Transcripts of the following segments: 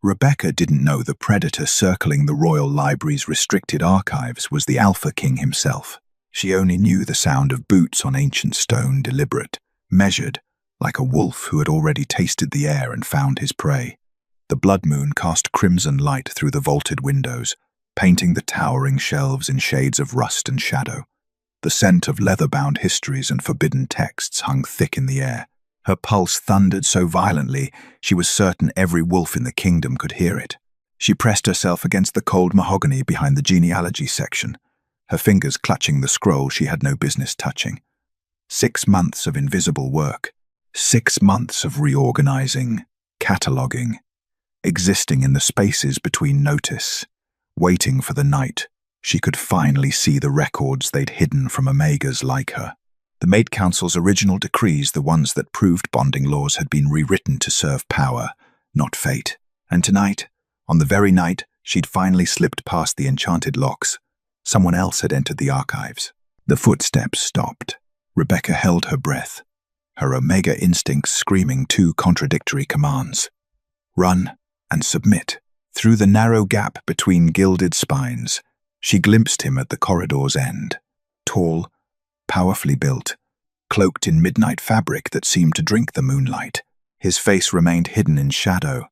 Rebecca didn't know the predator circling the Royal Library's restricted archives was the Alpha King himself. She only knew the sound of boots on ancient stone, deliberate, measured, like a wolf who had already tasted the air and found his prey. The blood moon cast crimson light through the vaulted windows, painting the towering shelves in shades of rust and shadow. The scent of leather-bound histories and forbidden texts hung thick in the air. Her pulse thundered so violently she was certain every wolf in the kingdom could hear it. She pressed herself against the cold mahogany behind the genealogy section, her fingers clutching the scroll she had no business touching. 6 months of invisible work, 6 months of reorganizing, cataloging, existing in the spaces between notice, waiting for the night she could finally see the records they'd hidden from Omegas like her. The Maid Council's original decrees, the ones that proved bonding laws, had been rewritten to serve power, not fate. And tonight, on the very night she'd finally slipped past the enchanted locks, someone else had entered the archives. The footsteps stopped. Rebecca held her breath, her Omega instincts screaming 2 contradictory commands. Run and submit. Through the narrow gap between gilded spines, she glimpsed him at the corridor's end. Tall, powerfully built, cloaked in midnight fabric that seemed to drink the moonlight. His face remained hidden in shadow,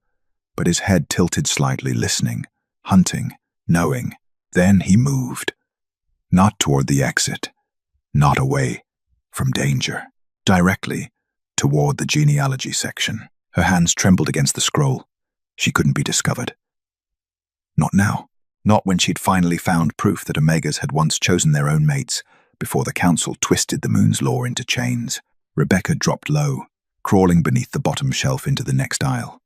but his head tilted slightly, listening, hunting, knowing. Then he moved. Not toward the exit, not away from danger, directly toward the genealogy section. Her hands trembled against the scroll. She couldn't be discovered. Not now. Not when she'd finally found proof that Omegas had once chosen their own mates before the council twisted the moon's law into chains. Rebecca dropped low, crawling beneath the bottom shelf into the next aisle.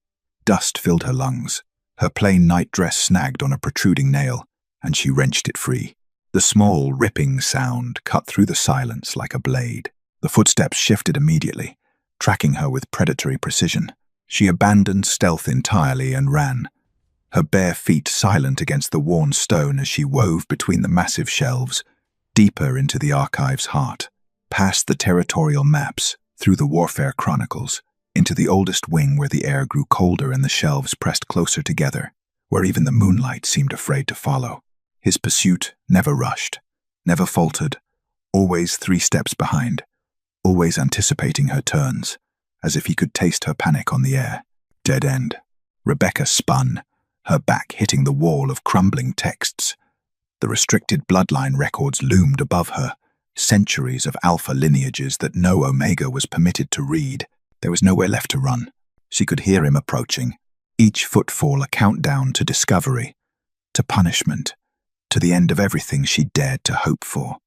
Dust filled her lungs. Her plain night dress snagged on a protruding nail, and she wrenched it free. The small, ripping sound cut through the silence like a blade. The footsteps shifted immediately, tracking her with predatory precision. She abandoned stealth entirely and ran, her bare feet silent against the worn stone as she wove between the massive shelves, deeper into the archive's heart, past the territorial maps, through the warfare chronicles, into the oldest wing where the air grew colder and the shelves pressed closer together, where even the moonlight seemed afraid to follow. His pursuit never rushed, never faltered, always 3 steps behind, always anticipating her turns, as if he could taste her panic on the air. Dead end. Rebecca spun, her back hitting the wall of crumbling texts. The restricted bloodline records loomed above her, centuries of alpha lineages that no Omega was permitted to read. There was nowhere left to run. She could hear him approaching, each footfall a countdown to discovery, to punishment, to the end of everything she dared to hope for.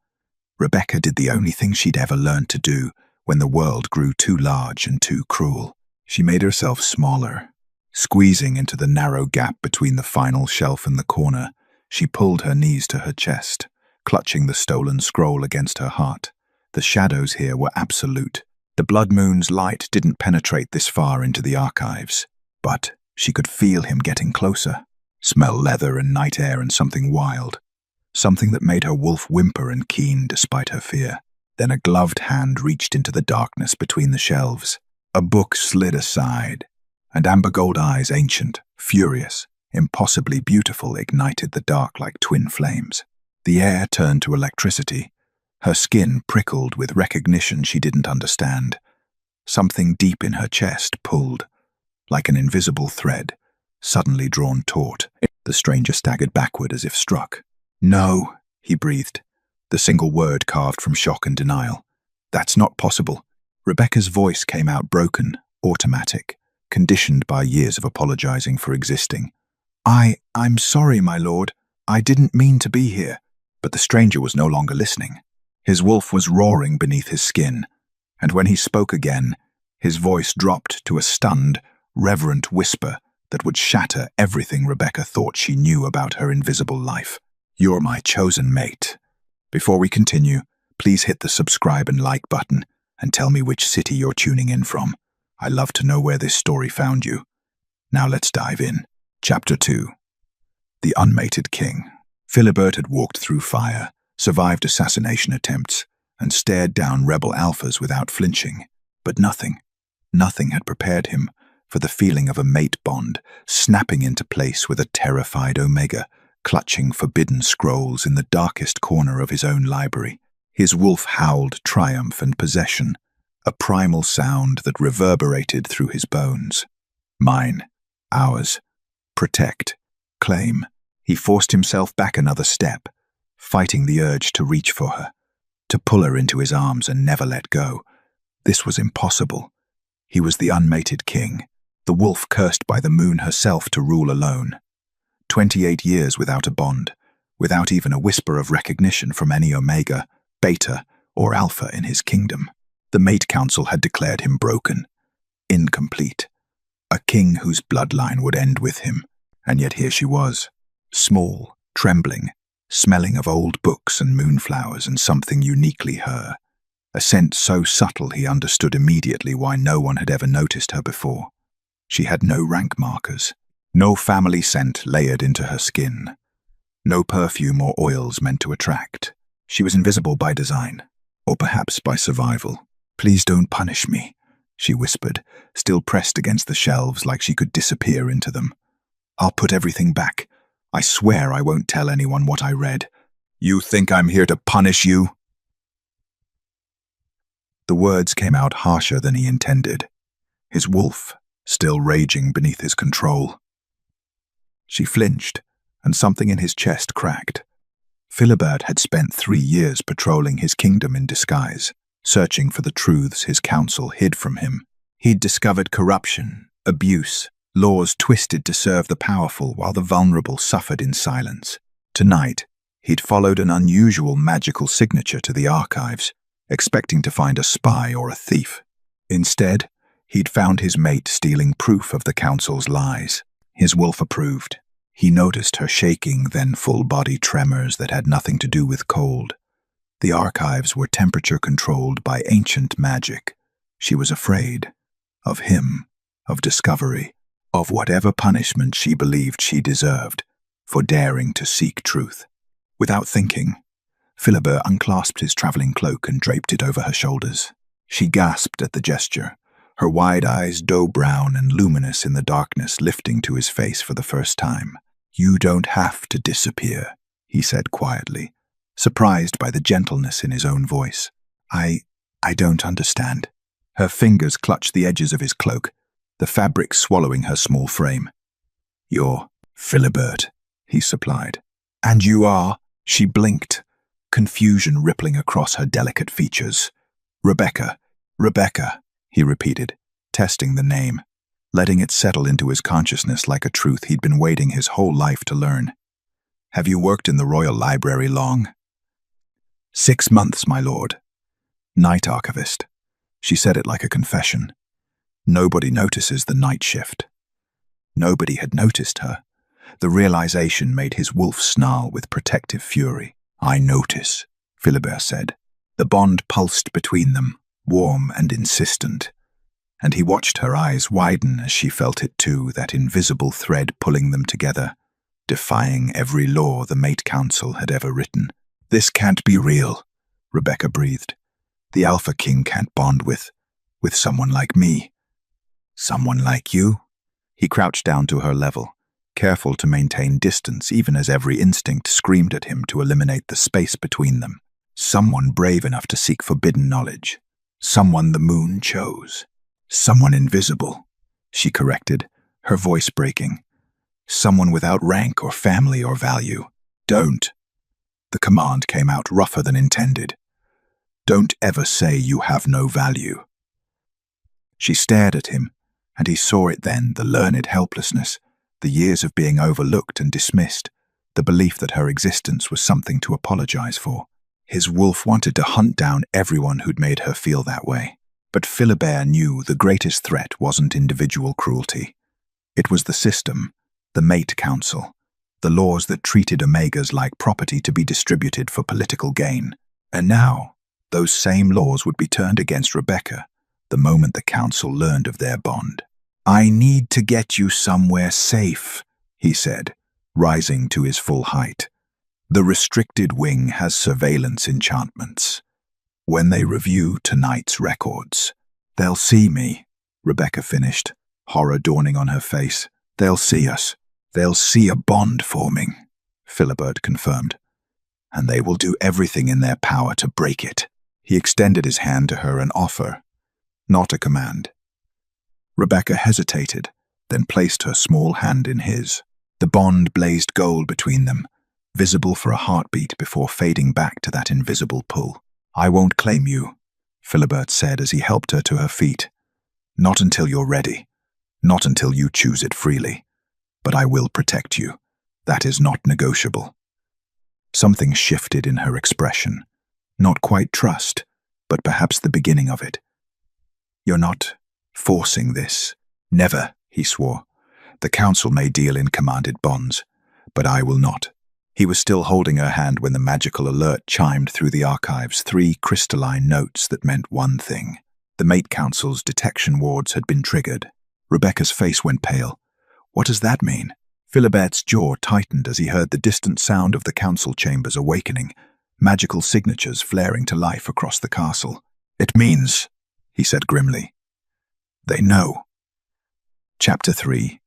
Rebecca did the only thing she'd ever learned to do when the world grew too large and too cruel. She made herself smaller. Squeezing into the narrow gap between the final shelf and the corner, she pulled her knees to her chest, clutching the stolen scroll against her heart. The shadows here were absolute. The blood moon's light didn't penetrate this far into the archives, but she could feel him getting closer, smell leather and night air and something wild, something that made her wolf whimper and keen despite her fear. Then a gloved hand reached into the darkness between the shelves. A book slid aside, and amber gold eyes, ancient, furious, impossibly beautiful, ignited the dark like twin flames. The air turned to electricity. Her skin prickled with recognition she didn't understand. Something deep in her chest pulled, like an invisible thread, suddenly drawn taut. The stranger staggered backward as if struck. "No," he breathed, the single word carved from shock and denial. "That's not possible." Rebecca's voice came out broken, automatic, conditioned by years of apologizing for existing. I'm sorry, my lord. I didn't mean to be here." But the stranger was no longer listening. His wolf was roaring beneath his skin, and when he spoke again, his voice dropped to a stunned, reverent whisper that would shatter everything Rebecca thought she knew about her invisible life. "You're my chosen mate. Before we continue, please hit the subscribe and like button and tell me which city you're tuning in from. I love to know where this story found you. Now let's dive in." Chapter 2. The Unmated King. Philibert had walked through fire, survived assassination attempts, and stared down rebel alphas without flinching. But nothing had prepared him for the feeling of a mate bond snapping into place with a terrified Omega, clutching forbidden scrolls in the darkest corner of his own library. His wolf howled triumph and possession, a primal sound that reverberated through his bones. Mine, ours, protect, claim. He forced himself back another step, fighting the urge to reach for her, to pull her into his arms and never let go. This was impossible. He was the unmated king, the wolf cursed by the moon herself to rule alone. 28 years without a bond, without even a whisper of recognition from any Omega, Beta, or Alpha in his kingdom. The Mate Council had declared him broken, incomplete, a king whose bloodline would end with him. And yet here she was, small, trembling, smelling of old books and moonflowers and something uniquely her. A scent so subtle he understood immediately why no one had ever noticed her before. She had no rank markers, no family scent layered into her skin, no perfume or oils meant to attract. She was invisible by design, or perhaps by survival. "Please don't punish me," she whispered, still pressed against the shelves like she could disappear into them. "I'll put everything back. I swear I won't tell anyone what I read." "You think I'm here to punish you?" The words came out harsher than he intended, his wolf still raging beneath his control. She flinched, and something in his chest cracked. Philibert had spent 3 years patrolling his kingdom in disguise, searching for the truths his council hid from him. He'd discovered corruption, abuse, laws twisted to serve the powerful while the vulnerable suffered in silence. Tonight, he'd followed an unusual magical signature to the archives, expecting to find a spy or a thief. Instead, he'd found his mate stealing proof of the council's lies. His wolf approved. He noticed her shaking, then full-body tremors that had nothing to do with cold. The archives were temperature-controlled by ancient magic. She was afraid. Of him. Of discovery. Of whatever punishment she believed she deserved for daring to seek truth. Without thinking, Philibert unclasped his traveling cloak and draped it over her shoulders. She gasped at the gesture, her wide eyes dough-brown and luminous in the darkness lifting to his face for the first time. "You don't have to disappear," he said quietly, surprised by the gentleness in his own voice. I don't understand." Her fingers clutched the edges of his cloak, the fabric swallowing her small frame. "You're Philibert," he supplied. "And you are?" She blinked, confusion rippling across her delicate features. "Rebecca, Rebecca," he repeated, testing the name, letting it settle into his consciousness like a truth he'd been waiting his whole life to learn. "Have you worked in the Royal Library long?" "6 months, my lord." "Night archivist." She said it like a confession. Nobody notices the night shift. Nobody had noticed her. The realization made his wolf snarl with protective fury. "I notice," Philibert said. The bond pulsed between them, warm and insistent, and he watched her eyes widen as she felt it too, that invisible thread pulling them together, defying every law the Mate Council had ever written. "This can't be real," Rebecca breathed. "The Alpha King can't bond with someone like me." "Someone like you?" He crouched down to her level, careful to maintain distance even as every instinct screamed at him to eliminate the space between them. "Someone brave enough to seek forbidden knowledge. Someone the moon chose. Someone invisible," she corrected, her voice breaking. "Someone without rank or family or value. Don't." The command came out rougher than intended. "Don't ever say you have no value." She stared at him, and he saw it then, the learned helplessness, the years of being overlooked and dismissed, the belief that her existence was something to apologize for. His wolf wanted to hunt down everyone who'd made her feel that way. But Philibert knew the greatest threat wasn't individual cruelty. It was the system, the Mate Council, the laws that treated Omegas like property to be distributed for political gain. And now, those same laws would be turned against Rebecca the moment the Council learned of their bond. "I need to get you somewhere safe," he said, rising to his full height. "The restricted wing has surveillance enchantments. When they review tonight's records, they'll see me," Rebecca finished, horror dawning on her face. They'll see us. They'll see a bond forming, Philibert confirmed. And they will do everything in their power to break it. He extended his hand to her, an offer, not a command. Rebecca hesitated, then placed her small hand in his. The bond blazed gold between them, visible for a heartbeat before fading back to that invisible pull. "I won't claim you," Philibert said as he helped her to her feet. "Not until you're ready. Not until you choose it freely. But I will protect you. That is not negotiable." Something shifted in her expression. Not quite trust, but perhaps the beginning of it. "You're not forcing this." "Never," he swore. "The council may deal in commanded bonds, but I will not." He was still holding her hand when the magical alert chimed through the archives, 3 crystalline notes that meant one thing. The Mate Council's detection wards had been triggered. Rebecca's face went pale. "What does that mean?" Philibert's jaw tightened as he heard the distant sound of the council chambers awakening, magical signatures flaring to life across the castle. "It means," he said grimly, "they know." Chapter 3.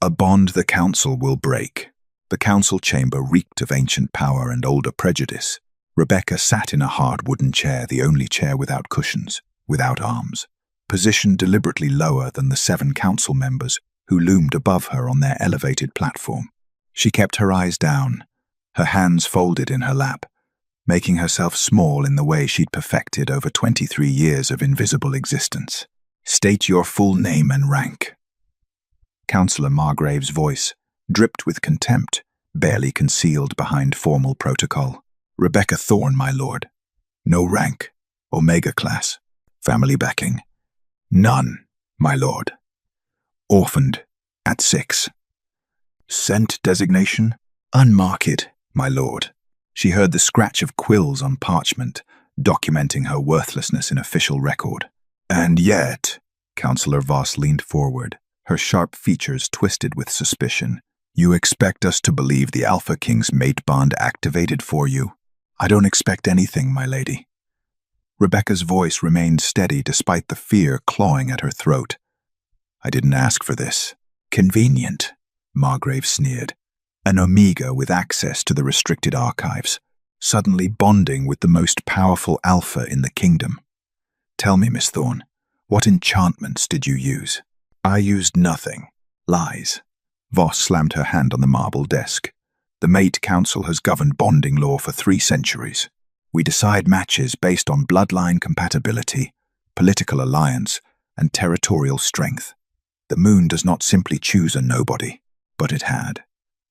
A bond the council will break. The council chamber reeked of ancient power and older prejudice. Rebecca sat in a hard wooden chair, the only chair without cushions, without arms, positioned deliberately lower than the 7 council members who loomed above her on their elevated platform. She kept her eyes down, her hands folded in her lap, making herself small in the way she'd perfected over 23 years of invisible existence. "State your full name and rank." Councillor Margrave's voice dripped with contempt, barely concealed behind formal protocol. "Rebecca Thorne, my lord. No rank. Omega class. Family backing. None, my lord. Orphaned at 6. Scent designation? Unmarked, my lord." She heard the scratch of quills on parchment, documenting her worthlessness in official record. "And yet," Councillor Voss leaned forward, her sharp features twisted with suspicion, "you expect us to believe the Alpha King's mate bond activated for you?" "I don't expect anything, my lady." Rebecca's voice remained steady despite the fear clawing at her throat. "I didn't ask for this." "Convenient," Margrave sneered. "An Omega with access to the restricted archives, suddenly bonding with the most powerful Alpha in the kingdom. Tell me, Miss Thorne, what enchantments did you use?" "I used nothing. Lies." Voss slammed her hand on the marble desk. "The Mate Council has governed bonding law for 3 centuries. We decide matches based on bloodline compatibility, political alliance, and territorial strength. The moon does not simply choose a nobody, but it had."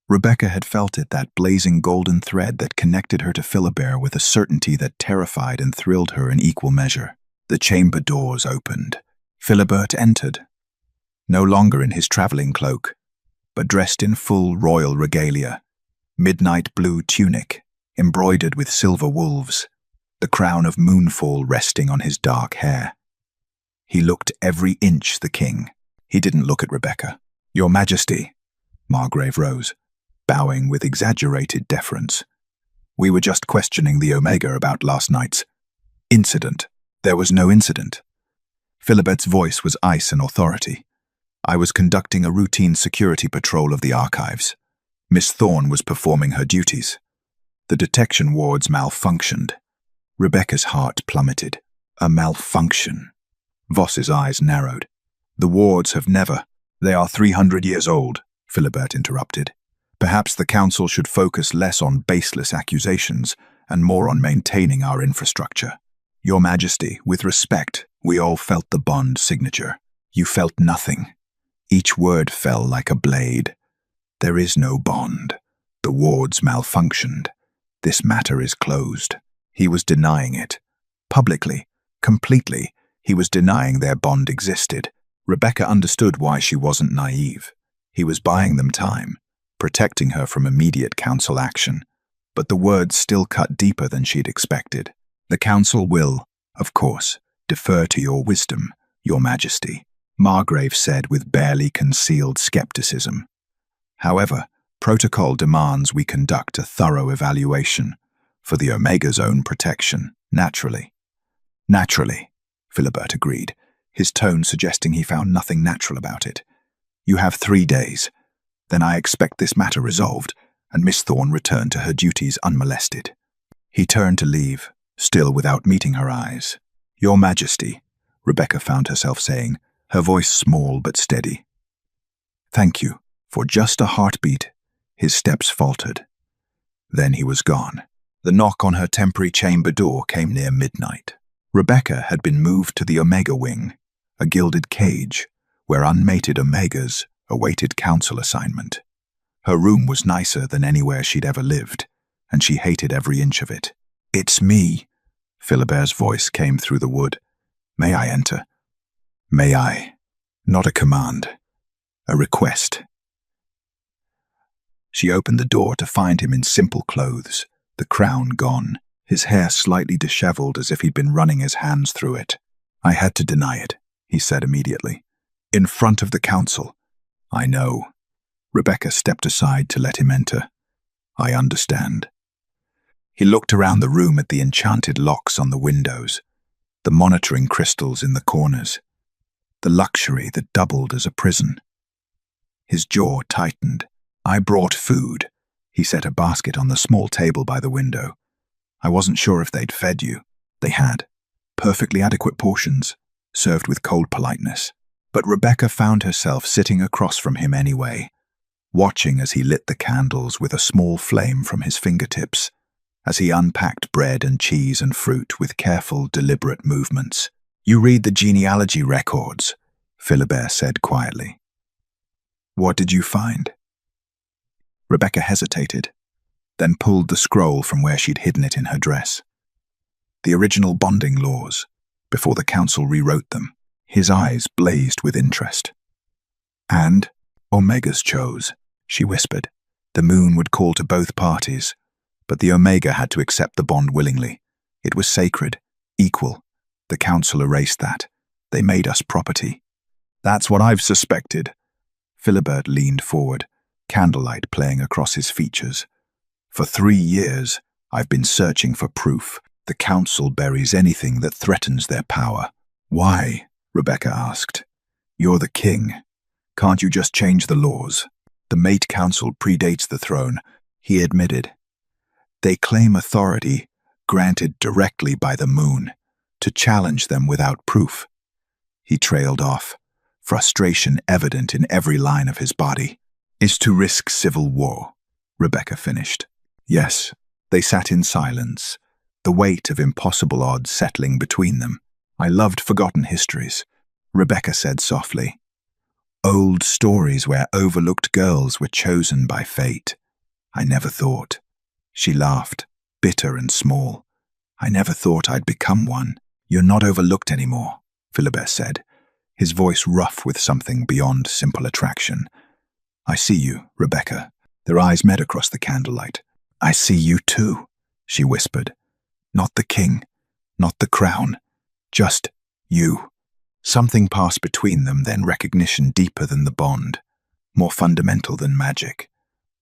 Rebecca had felt it, that blazing golden thread that connected her to Philibert with a certainty that terrified and thrilled her in equal measure. The chamber doors opened. Philibert entered, no longer in his traveling cloak, but dressed in full royal regalia, midnight blue tunic, embroidered with silver wolves, the crown of moonfall resting on his dark hair. He looked every inch the king. He didn't look at Rebecca. "Your Majesty," Margrave rose, bowing with exaggerated deference. "We were just questioning the Omega about last night's incident." "There was no incident." Philibert's voice was ice and authority. "I was conducting a routine security patrol of the archives. Miss Thorne was performing her duties. The detection wards malfunctioned." Rebecca's heart plummeted. "A malfunction?" Voss's eyes narrowed. "The wards have never—" "They are 300 years old," Philibert interrupted. "Perhaps the council should focus less on baseless accusations and more on maintaining our infrastructure." "Your Majesty, with respect, we all felt the bond signature. You felt nothing. Each word fell like a blade. There is no bond. The wards malfunctioned. This matter is closed." He was denying it. Publicly, completely, he was denying their bond existed. Rebecca understood why she wasn't naive. He was buying them time, protecting her from immediate council action. But the words still cut deeper than she'd expected. "The council will, of course, defer to your wisdom, Your Majesty," Margrave said with barely concealed skepticism. "However, protocol demands we conduct a thorough evaluation for the Omega's own protection, naturally." "Naturally," Philibert agreed, his tone suggesting he found nothing natural about it. "You have 3 days. Then I expect this matter resolved, and Miss Thorne returned to her duties unmolested." He turned to leave, still without meeting her eyes. "Your Majesty," Rebecca found herself saying, her voice small but steady. "Thank you." For just a heartbeat, his steps faltered. Then he was gone. The knock on her temporary chamber door came near midnight. Rebecca had been moved to the Omega Wing, a gilded cage where unmated Omegas awaited council assignment. Her room was nicer than anywhere she'd ever lived, and she hated every inch of it. "It's me," Philibert's voice came through the wood. "May I enter?" "May I?" Not a command, a request. She opened the door to find him in simple clothes, the crown gone, his hair slightly disheveled as if he'd been running his hands through it. "I had to deny it," he said immediately. "In front of the council." "I know." Rebecca stepped aside to let him enter. "I understand." He looked around the room at the enchanted locks on the windows, the monitoring crystals in the corners, the luxury that doubled as a prison. His jaw tightened. "I brought food." He set a basket on the small table by the window. "I wasn't sure if they'd fed you." They had. Perfectly adequate portions, served with cold politeness. But Rebecca found herself sitting across from him anyway, watching as he lit the candles with a small flame from his fingertips, as he unpacked bread and cheese and fruit with careful, deliberate movements. "You read the genealogy records," Philibert said quietly. "What did you find?" Rebecca hesitated, then pulled the scroll from where she'd hidden it in her dress. The original bonding laws, before the council rewrote them. His eyes blazed with interest. "And Omegas chose," she whispered. "The moon would call to both parties, but the Omega had to accept the bond willingly. It was sacred, equal. The council erased that. They made us property." "That's what I've suspected." Philibert leaned forward, candlelight playing across his features. "For 3 years, I've been searching for proof. The council buries anything that threatens their power." "Why?" Rebecca asked. "You're the king. Can't you just change the laws?" "The mate council predates the throne," he admitted. "They claim authority, granted directly by the moon, to challenge them without proof." He trailed off, frustration evident in every line of his body. "Is to risk civil war," Rebecca finished. Yes, they sat in silence, the weight of impossible odds settling between them. "I loved forgotten histories," Rebecca said softly. "Old stories where overlooked girls were chosen by fate. I never thought." She laughed, bitter and small. "I never thought I'd become one." "You're not overlooked anymore," Philibert said, his voice rough with something beyond simple attraction. "I see you, Rebecca." Their eyes met across the candlelight. "I see you too," she whispered. "Not the king, not the crown, just you." Something passed between them, then recognition deeper than the bond, more fundamental than magic.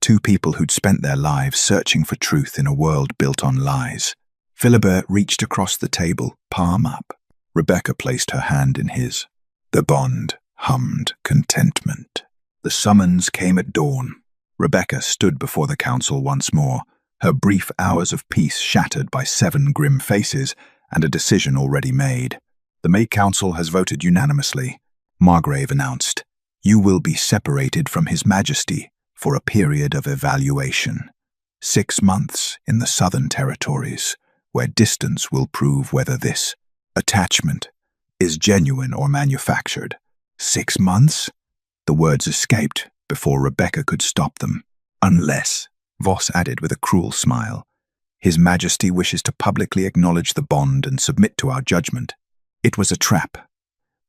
Two people who'd spent their lives searching for truth in a world built on lies. Philibert reached across the table, palm up. Rebecca placed her hand in his. The bond hummed contentment. The summons came at dawn. Rebecca stood before the council once more, her brief hours of peace shattered by 7 grim faces and a decision already made. "The May Council has voted unanimously," Margrave announced. "You will be separated from His Majesty for a period of evaluation. 6 months in the Southern Territories, where distance will prove whether this attachment is genuine or manufactured." 6 months? The words escaped before Rebecca could stop them. "Unless," Voss added with a cruel smile, "His Majesty wishes to publicly acknowledge the bond and submit to our judgment." It was a trap.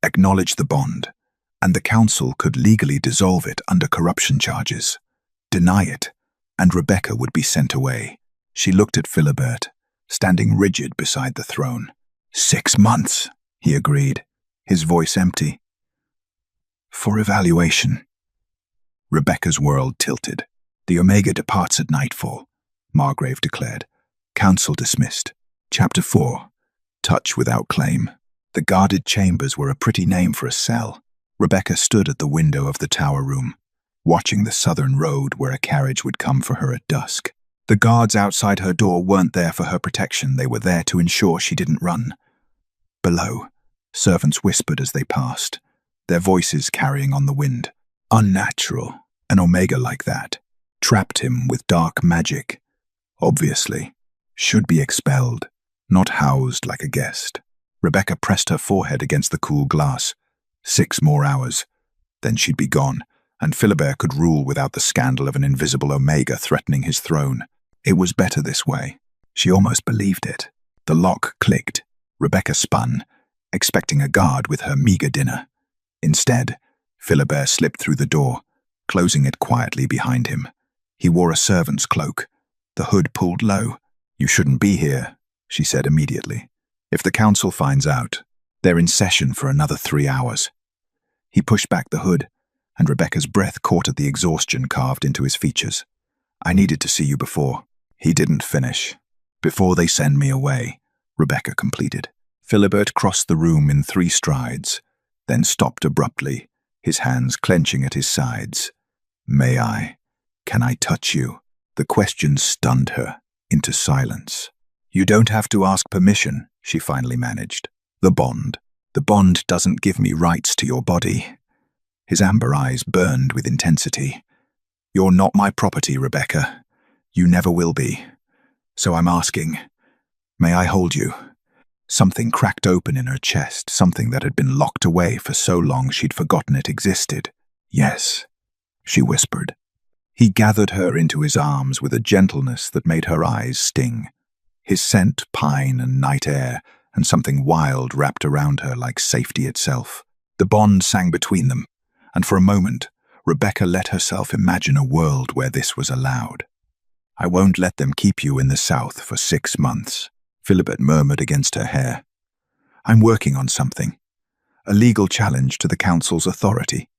Acknowledge the bond, and the council could legally dissolve it under corruption charges. Deny it, and Rebecca would be sent away. She looked at Philibert, standing rigid beside the throne. 6 months, he agreed, his voice empty. "For evaluation." Rebecca's world tilted. "The Omega departs at nightfall," Margrave declared. "Council dismissed." Chapter 4. Touch without claim. The guarded chambers were a pretty name for a cell. Rebecca stood at the window of the tower room, watching the southern road where a carriage would come for her at dusk. The guards outside her door weren't there for her protection, they were there to ensure she didn't run. Below, servants whispered as they passed, their voices carrying on the wind. Unnatural, an Omega like that. Trapped him with dark magic. Obviously. Should be expelled, not housed like a guest. Rebecca pressed her forehead against the cool glass. 6 more hours. Then she'd be gone, and Philibert could rule without the scandal of an invisible Omega threatening his throne. It was better this way. She almost believed it. The lock clicked. Rebecca spun, expecting a guard with her meager dinner. Instead, Philibert slipped through the door, closing it quietly behind him. He wore a servant's cloak. The hood pulled low. "You shouldn't be here," she said immediately. "If the council finds out, they're in session for another 3 hours." He pushed back the hood, and Rebecca's breath caught at the exhaustion carved into his features. "I needed to see you before." He didn't finish. "Before they send me away," Rebecca completed. Philibert crossed the room in 3 strides, then stopped abruptly, his hands clenching at his sides. "May I? Can I touch you?" The question stunned her into silence. "You don't have to ask permission," she finally managed. The bond doesn't give me rights to your body." His amber eyes burned with intensity. "You're not my property, Rebecca. You never will be. So I'm asking, may I hold you?" Something cracked open in her chest, something that had been locked away for so long she'd forgotten it existed. "Yes," she whispered. He gathered her into his arms with a gentleness that made her eyes sting. His scent, pine and night air, and something wild wrapped around her like safety itself. The bond sang between them, and for a moment, Rebecca let herself imagine a world where this was allowed. "I won't let them keep you in the South for 6 months," Philibert murmured against her hair. "I'm working on something. A legal challenge to the council's authority.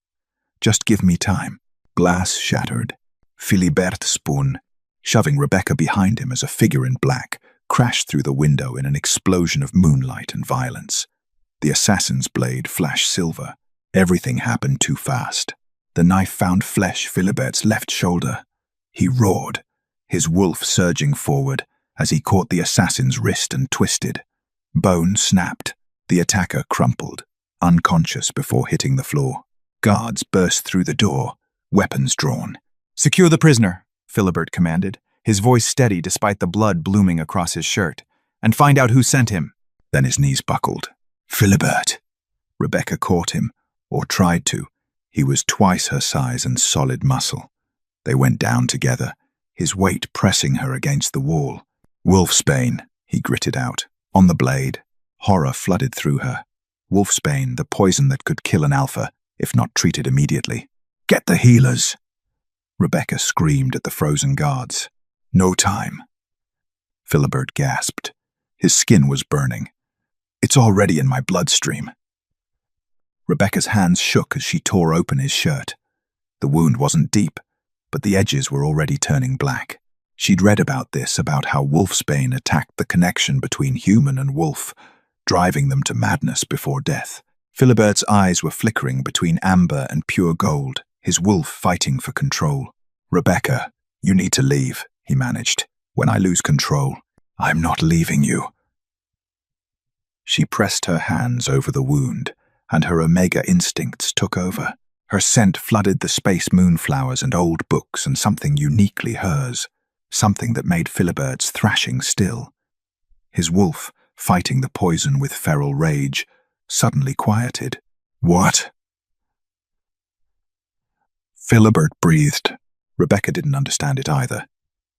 Just give me time." Glass shattered. Philibert spun, shoving Rebecca behind him as a figure in black crashed through the window in an explosion of moonlight and violence. The assassin's blade flashed silver. Everything happened too fast. The knife found flesh Philibert's left shoulder. He roared, his wolf surging forward as he caught the assassin's wrist and twisted. Bone snapped. The attacker crumpled, unconscious before hitting the floor. Guards burst through the door, weapons drawn. "Secure the prisoner," Philibert commanded, his voice steady despite the blood blooming across his shirt, "and find out who sent him." Then his knees buckled. "Philibert!" Rebecca caught him, or tried to. He was twice her size and solid muscle. They went down together, his weight pressing her against the wall. "Wolfsbane," he gritted out. On the blade, horror flooded through her. Wolfsbane, the poison that could kill an alpha, if not treated immediately. "Get the healers!" Rebecca screamed at the frozen guards. "No time." Philibert gasped. His skin was burning. "It's already in my bloodstream." Rebecca's hands shook as she tore open his shirt. The wound wasn't deep, but the edges were already turning black. She'd read about this, about how Wolfsbane attacked the connection between human and wolf, driving them to madness before death. Philibert's eyes were flickering between amber and pure gold, his wolf fighting for control. "Rebecca, you need to leave," he managed. "When I lose control, I'm not leaving you." She pressed her hands over the wound, and her Omega instincts took over. Her scent flooded the space moonflowers and old books and something uniquely hers, something that made Philibert's thrashing still. His wolf, fighting the poison with feral rage, suddenly quieted. "What?" Philibert breathed. Rebecca didn't understand it either.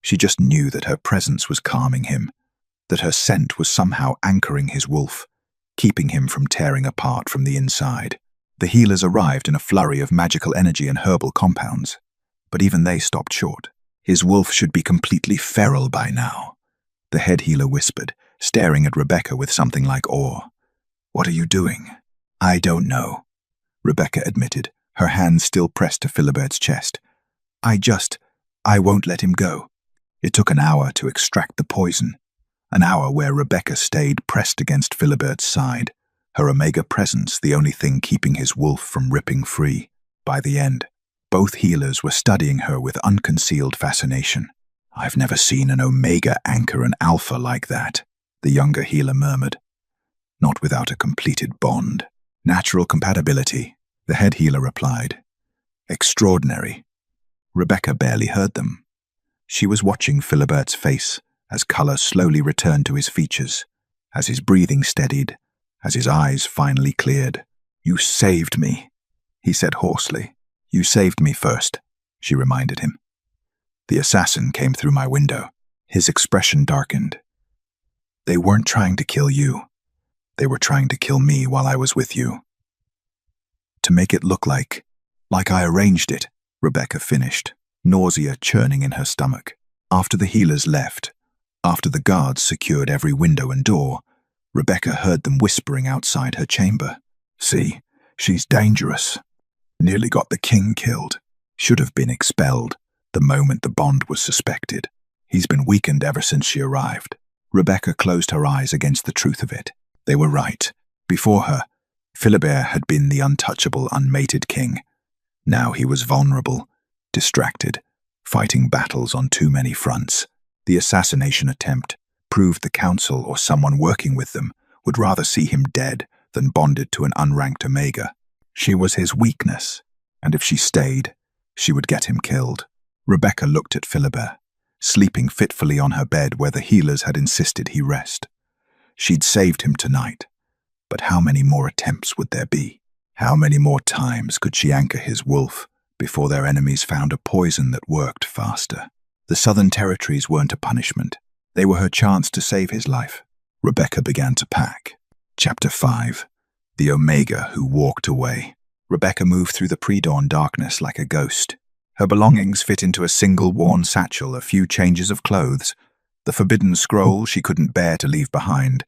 She just knew that her presence was calming him, that her scent was somehow anchoring his wolf, keeping him from tearing apart from the inside. The healers arrived in a flurry of magical energy and herbal compounds, but even they stopped short. His wolf should be completely feral by now. The head healer whispered, staring at Rebecca with something like awe. "What are you doing?" "I don't know," Rebecca admitted, her hands still pressed to Philibert's chest. I won't let him go." It took an hour to extract the poison, an hour where Rebecca stayed pressed against Philibert's side, her Omega presence the only thing keeping his wolf from ripping free. By the end, both healers were studying her with unconcealed fascination. "I've never seen an Omega anchor an Alpha like that," the younger healer murmured. "Not without a completed bond." "Natural compatibility," the head healer replied. "Extraordinary." Rebecca barely heard them. She was watching Philibert's face as color slowly returned to his features, as his breathing steadied, as his eyes finally cleared. "You saved me," he said hoarsely. "You saved me first," she reminded him. "The assassin came through my window." His expression darkened. "They weren't trying to kill you. They were trying to kill me while I was with you. To make it look like I arranged it," Rebecca finished, nausea churning in her stomach. After the healers left, after the guards secured every window and door, Rebecca heard them whispering outside her chamber. "See, she's dangerous. Nearly got the king killed. Should have been expelled the moment the bond was suspected. He's been weakened ever since she arrived." Rebecca closed her eyes against the truth of it. They were right. Before her, Philibert had been the untouchable, unmated king. Now he was vulnerable, distracted, fighting battles on too many fronts. The assassination attempt proved the council or someone working with them would rather see him dead than bonded to an unranked Omega. She was his weakness, and if she stayed, she would get him killed. Rebecca looked at Philibert, sleeping fitfully on her bed where the healers had insisted he rest. She'd saved him tonight, but how many more attempts would there be? How many more times could she anchor his wolf before their enemies found a poison that worked faster? The Southern Territories weren't a punishment. They were her chance to save his life. Rebecca began to pack. Chapter 5. The Omega Who Walked Away. Rebecca moved through the pre-dawn darkness like a ghost. Her belongings fit into a single worn satchel, a few changes of clothes, the forbidden scroll she couldn't bear to leave behind,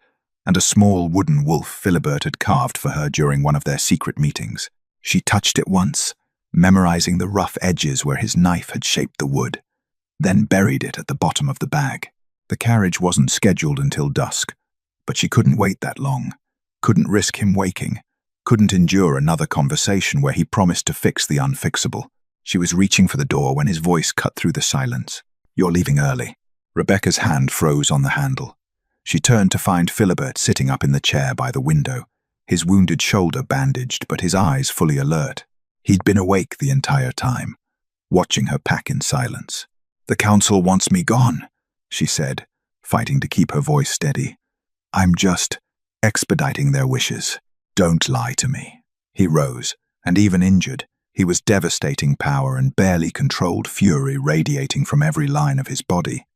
and a small wooden wolf Philibert had carved for her during one of their secret meetings. She touched it once, memorizing the rough edges where his knife had shaped the wood, then buried it at the bottom of the bag. The carriage wasn't scheduled until dusk, but she couldn't wait that long, couldn't risk him waking, couldn't endure another conversation where he promised to fix the unfixable. She was reaching for the door when his voice cut through the silence. "You're leaving early." Rebecca's hand froze on the handle. She turned to find Philibert sitting up in the chair by the window, his wounded shoulder bandaged but his eyes fully alert. He'd been awake the entire time, watching her pack in silence. "The council wants me gone," she said, fighting to keep her voice steady. "I'm just expediting their wishes. Don't lie to me." He rose, and even injured, he was devastating power and barely controlled fury radiating from every line of his body.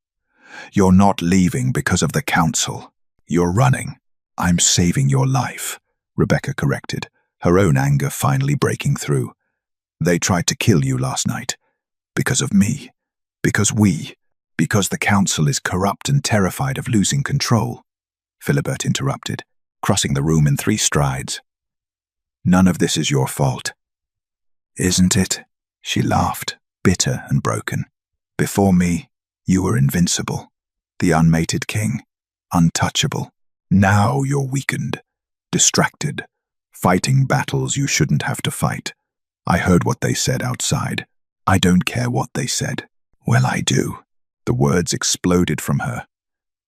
"You're not leaving because of the council. You're running. I'm saving your life," Rebecca corrected, her own anger finally breaking through. "They tried to kill you last night. Because of me. Because the council is corrupt and terrified of losing control," Philibert interrupted, crossing the room in 3 strides. "None of this is your fault." "Isn't it?" She laughed, bitter and broken. "Before me, you were invincible, the unmated king, untouchable. Now you're weakened, distracted, fighting battles you shouldn't have to fight. I heard what they said outside. I don't care what they said." "Well, I do." The words exploded from her.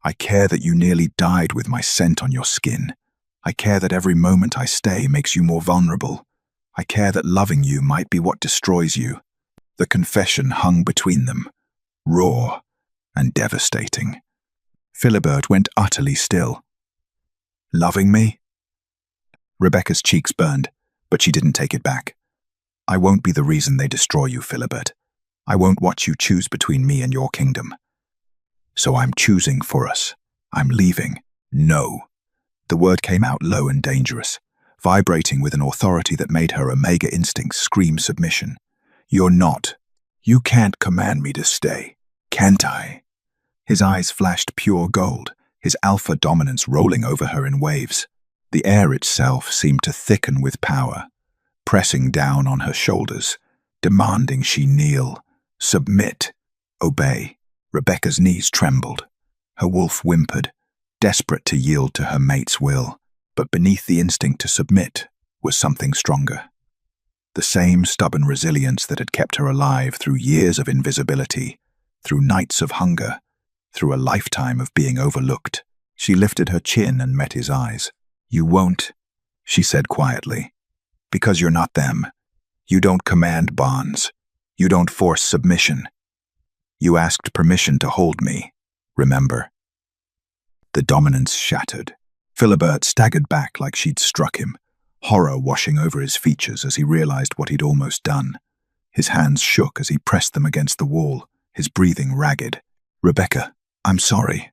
"I care that you nearly died with my scent on your skin. I care that every moment I stay makes you more vulnerable. I care that loving you might be what destroys you." The confession hung between them, raw and devastating. Philibert went utterly still. "Loving me?" Rebecca's cheeks burned, but she didn't take it back. "I won't be the reason they destroy you, Philibert. I won't watch you choose between me and your kingdom. So I'm choosing for us. I'm leaving. No." The word came out low and dangerous, vibrating with an authority that made her Omega instincts scream submission. "You're not. You can't command me to stay. Can't I?" His eyes flashed pure gold, his alpha dominance rolling over her in waves. The air itself seemed to thicken with power, pressing down on her shoulders, demanding she kneel, submit, obey. Rebecca's knees trembled. Her wolf whimpered, desperate to yield to her mate's will. But beneath the instinct to submit was something stronger. The same stubborn resilience that had kept her alive through years of invisibility, through nights of hunger, through a lifetime of being overlooked. She lifted her chin and met his eyes. "You won't," she said quietly, "because you're not them. You don't command bonds. You don't force submission. You asked permission to hold me, remember?" The dominance shattered. Philibert staggered back like she'd struck him, horror washing over his features as he realized what he'd almost done. His hands shook as he pressed them against the wall, his breathing ragged. "Rebecca, I'm sorry.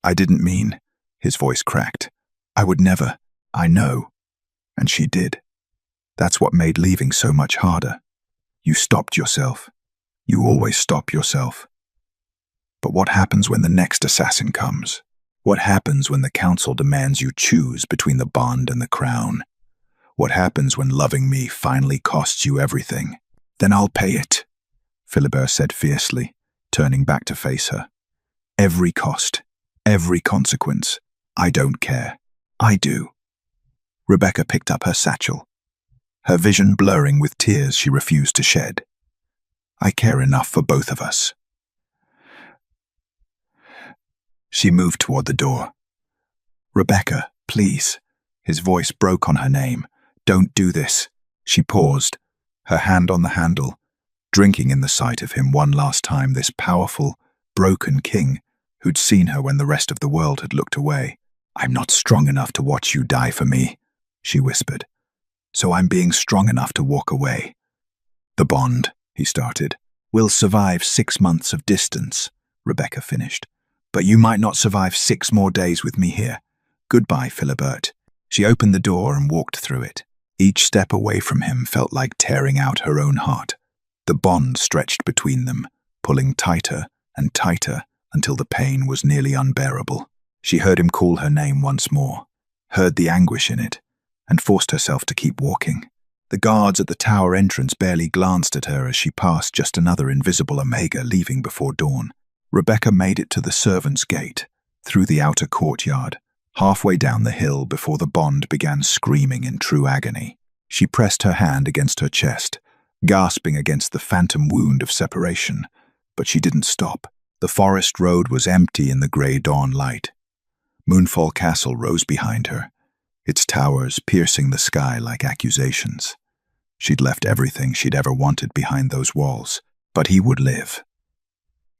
I didn't mean," his voice cracked. "I would never. I know." And she did. That's what made leaving so much harder. You stopped yourself. You always stop yourself. But what happens when the next assassin comes? What happens when the council demands you choose between the bond and the crown? What happens when loving me finally costs you everything? "Then I'll pay it," Philibert said fiercely, turning back to face her. "Every cost, every consequence. I don't care. I do." Rebecca picked up her satchel, her vision blurring with tears she refused to shed. "I care enough for both of us." She moved toward the door. "Rebecca, please." His voice broke on her name. "Don't do this." She paused, her hand on the handle, drinking in the sight of him one last time, this powerful, broken king who'd seen her when the rest of the world had looked away. "I'm not strong enough to watch you die for me," she whispered. "So I'm being strong enough to walk away." "The bond," he started. "Will survive 6 months of distance," Rebecca finished. "But you might not survive 6 more days with me here. Goodbye, Philibert." She opened the door and walked through it. Each step away from him felt like tearing out her own heart. The bond stretched between them, pulling tighter and tighter until the pain was nearly unbearable. She heard him call her name once more, heard the anguish in it, and forced herself to keep walking. The guards at the tower entrance barely glanced at her as she passed just another invisible Omega leaving before dawn. Rebecca made it to the servants' gate, through the outer courtyard, halfway down the hill before the bond began screaming in true agony. She pressed her hand against her chest, gasping against the phantom wound of separation, but she didn't stop. The forest road was empty in the grey dawn light. Moonfall Castle rose behind her, its towers piercing the sky like accusations. She'd left everything she'd ever wanted behind those walls, but he would live.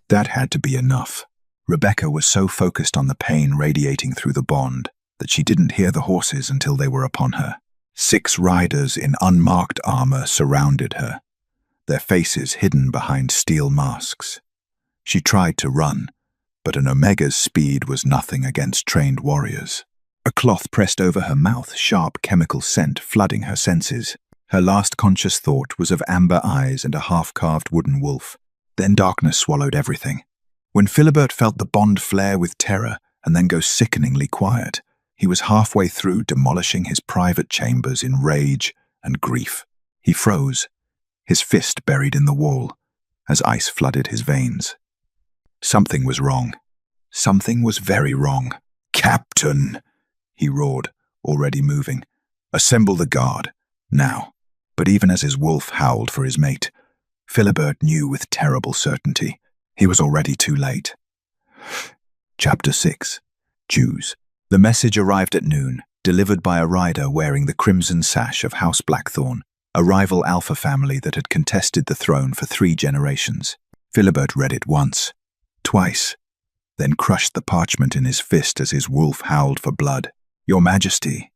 That had to be enough. Rebecca was so focused on the pain radiating through the bond that she didn't hear the horses until they were upon her. 6 riders in unmarked armor surrounded her, their faces hidden behind steel masks. She tried to run, but an Omega's speed was nothing against trained warriors. A cloth pressed over her mouth, sharp chemical scent flooding her senses. Her last conscious thought was of amber eyes and a half-carved wooden wolf. Then darkness swallowed everything. When Philibert felt the bond flare with terror and then go sickeningly quiet, he was halfway through demolishing his private chambers in rage and grief. He froze, his fist buried in the wall, as ice flooded his veins. Something was wrong. Something was very wrong. "Captain!" he roared, already moving. "Assemble the guard, now." But even as his wolf howled for his mate, Philibert knew with terrible certainty he was already too late. Chapter 6. Jews. The message arrived at noon, delivered by a rider wearing the crimson sash of House Blackthorn, a rival alpha family that had contested the throne for 3 generations. Philibert read it once, twice, then crushed the parchment in his fist as his wolf howled for blood. "Your Majesty."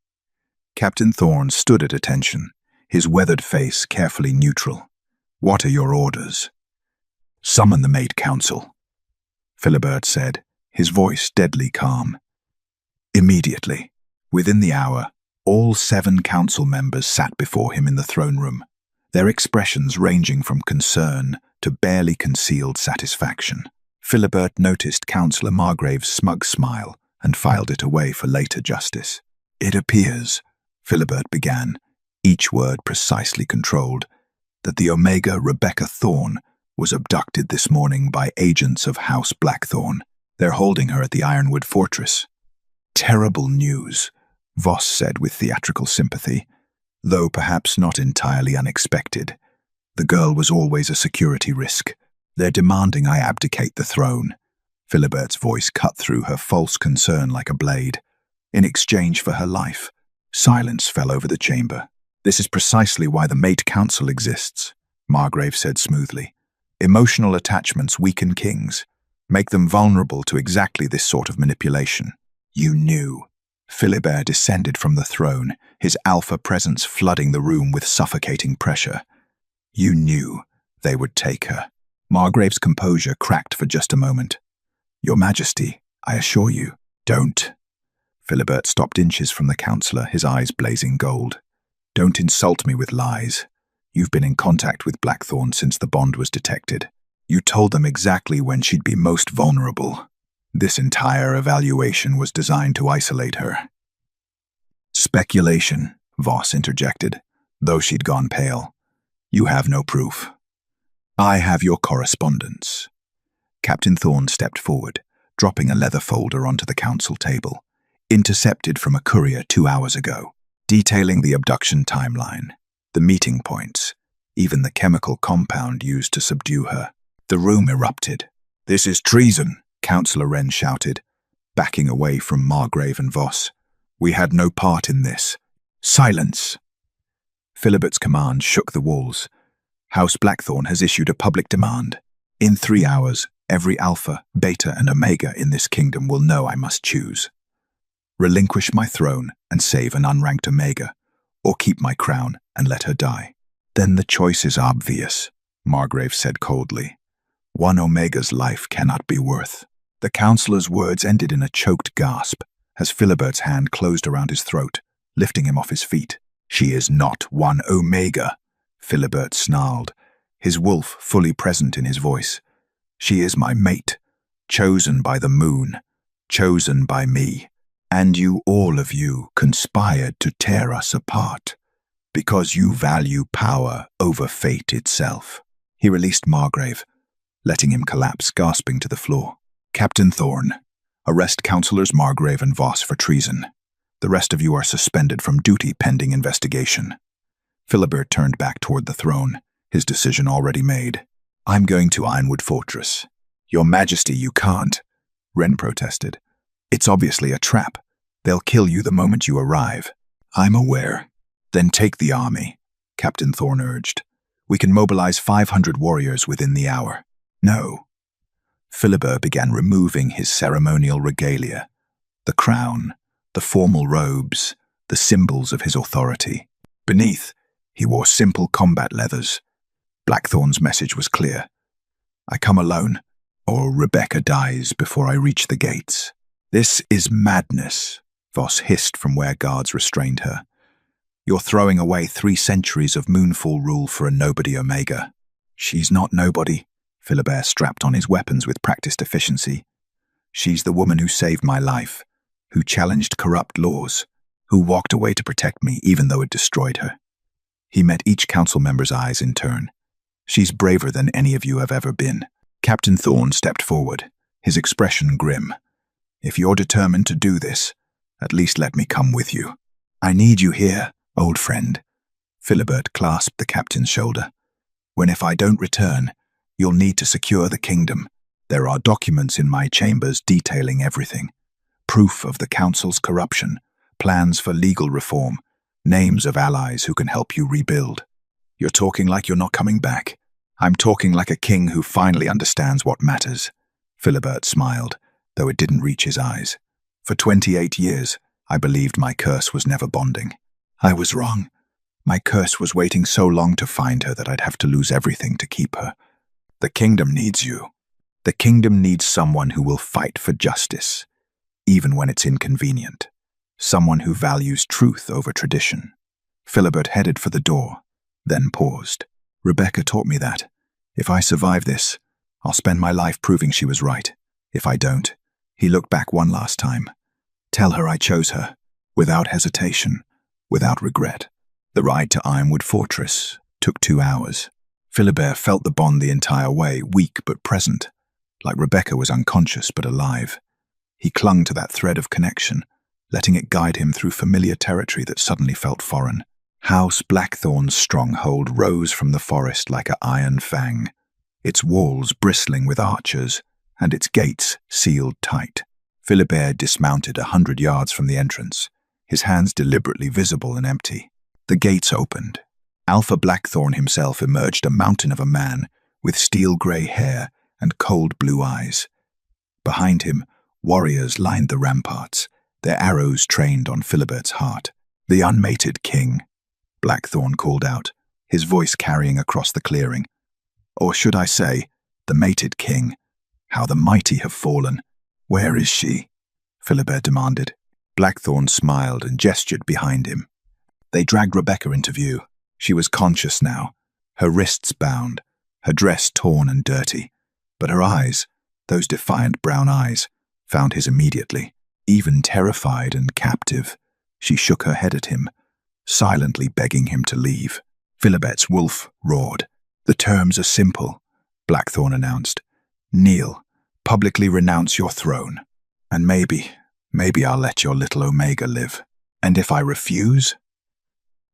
Captain Thorne stood at attention, his weathered face carefully neutral. "What are your orders?" "Summon the Maid Council," Philibert said, his voice deadly calm. Immediately, within the hour, all 7 council members sat before him in the throne room, their expressions ranging from concern to barely concealed satisfaction. Philibert noticed Councillor Margrave's smug smile and filed it away for later justice. "It appears," Philibert began, each word precisely controlled, "that the Omega Rebecca Thorne was abducted this morning by agents of House Blackthorn. They're holding her at the Ironwood Fortress." "Terrible news," Voss said with theatrical sympathy, though perhaps not entirely unexpected. The girl was always a security risk. They're demanding I abdicate the throne. Philibert's voice cut through her false concern like a blade. In exchange for her life. Silence fell over the chamber. This is precisely why the Mate Council exists, Margrave said smoothly. Emotional attachments weaken kings, make them vulnerable to exactly this sort of manipulation. You knew. Philibert descended from the throne, his alpha presence flooding the room with suffocating pressure. You knew they would take her. Margrave's composure cracked for just a moment. Your Majesty, I assure you, don't. Philibert stopped inches from the councillor, his eyes blazing gold. Don't insult me with lies. You've been in contact with Blackthorn since the bond was detected. You told them exactly when she'd be most vulnerable. This entire evaluation was designed to isolate her. Speculation, Voss interjected, though she'd gone pale. You have no proof. I have your correspondence. Captain Thorne stepped forward, dropping a leather folder onto the council table, intercepted from a courier 2 hours ago, detailing the abduction timeline, the meeting points, even the chemical compound used to subdue her. The room erupted. This is treason, Councillor Wren shouted, backing away from Margrave and Voss. We had no part in this. Silence! Philibert's command shook the walls. House Blackthorn has issued a public demand. In 3 hours, every Alpha, Beta, and Omega in this kingdom will know I must choose. Relinquish my throne and save an unranked Omega, or keep my crown and let her die. Then the choice is obvious, Margrave said coldly. One Omega's life cannot be worth. The councillor's words ended in a choked gasp as Philibert's hand closed around his throat, lifting him off his feet. She is not one Omega, Philibert snarled, his wolf fully present in his voice. She is my mate, chosen by the moon, chosen by me, and you, all of you, conspired to tear us apart, because you value power over fate itself. He released Margrave, letting him collapse, gasping to the floor. Captain Thorne, arrest Councillors Margrave and Voss for treason. The rest of you are suspended from duty pending investigation. Philibert turned back toward the throne, his decision already made. I'm going to Ironwood Fortress. Your Majesty, you can't, Wren protested. It's obviously a trap. They'll kill you the moment you arrive. I'm aware. Then take the army, Captain Thorne urged. We can mobilize 500 warriors within the hour. No. Philibert began removing his ceremonial regalia. The crown, the formal robes, the symbols of his authority. Beneath, he wore simple combat leathers. Blackthorn's message was clear. I come alone, or Rebecca dies before I reach the gates. This is madness, Voss hissed from where guards restrained her. You're throwing away 3 centuries of moonfall rule for a nobody Omega. She's not nobody, Philibert strapped on his weapons with practiced efficiency. She's the woman who saved my life, who challenged corrupt laws, who walked away to protect me even though it destroyed her. He met each council member's eyes in turn. She's braver than any of you have ever been. Captain Thorne stepped forward, his expression grim. If you're determined to do this, at least let me come with you. I need you here, old friend. Philibert clasped the captain's shoulder. When if I don't return, you'll need to secure the kingdom. There are documents in my chambers detailing everything. Proof of the council's corruption, plans for legal reform, names of allies who can help you rebuild. You're talking like you're not coming back. I'm talking like a king who finally understands what matters. Philibert smiled, though it didn't reach his eyes. For 28 years, I believed my curse was never bonding. I was wrong. My curse was waiting so long to find her that I'd have to lose everything to keep her. The kingdom needs you. The kingdom needs someone who will fight for justice, even when it's inconvenient. Someone who values truth over tradition. Philibert headed for the door, then paused. Rebecca taught me that. If I survive this, I'll spend my life proving she was right. If I don't, he looked back one last time. Tell her I chose her, without hesitation, without regret. The ride to Ironwood Fortress took 2 hours. Philibert felt the bond the entire way, weak but present, like Rebecca was unconscious but alive. He clung to that thread of connection, letting it guide him through familiar territory that suddenly felt foreign. House Blackthorn's stronghold rose from the forest like an iron fang, its walls bristling with archers and its gates sealed tight. Philibert dismounted 100 yards from the entrance, his hands deliberately visible and empty. The gates opened. Alpha Blackthorn himself emerged, a mountain of a man with steel-grey hair and cold blue eyes. Behind him, warriors lined the ramparts, their arrows trained on Philibert's heart. "The unmated king," Blackthorn called out, his voice carrying across the clearing. "Or should I say, the mated king? How the mighty have fallen. Where is she?" Philibert demanded. Blackthorn smiled and gestured behind him. They dragged Rebecca into view. She was conscious now, her wrists bound, her dress torn and dirty. But her eyes, those defiant brown eyes, found his immediately. Even terrified and captive, she shook her head at him, silently begging him to leave. Philibert's wolf roared. "The terms are simple," Blackthorn announced. "Kneel, publicly renounce your throne, and maybe I'll let your little Omega live. And if I refuse?"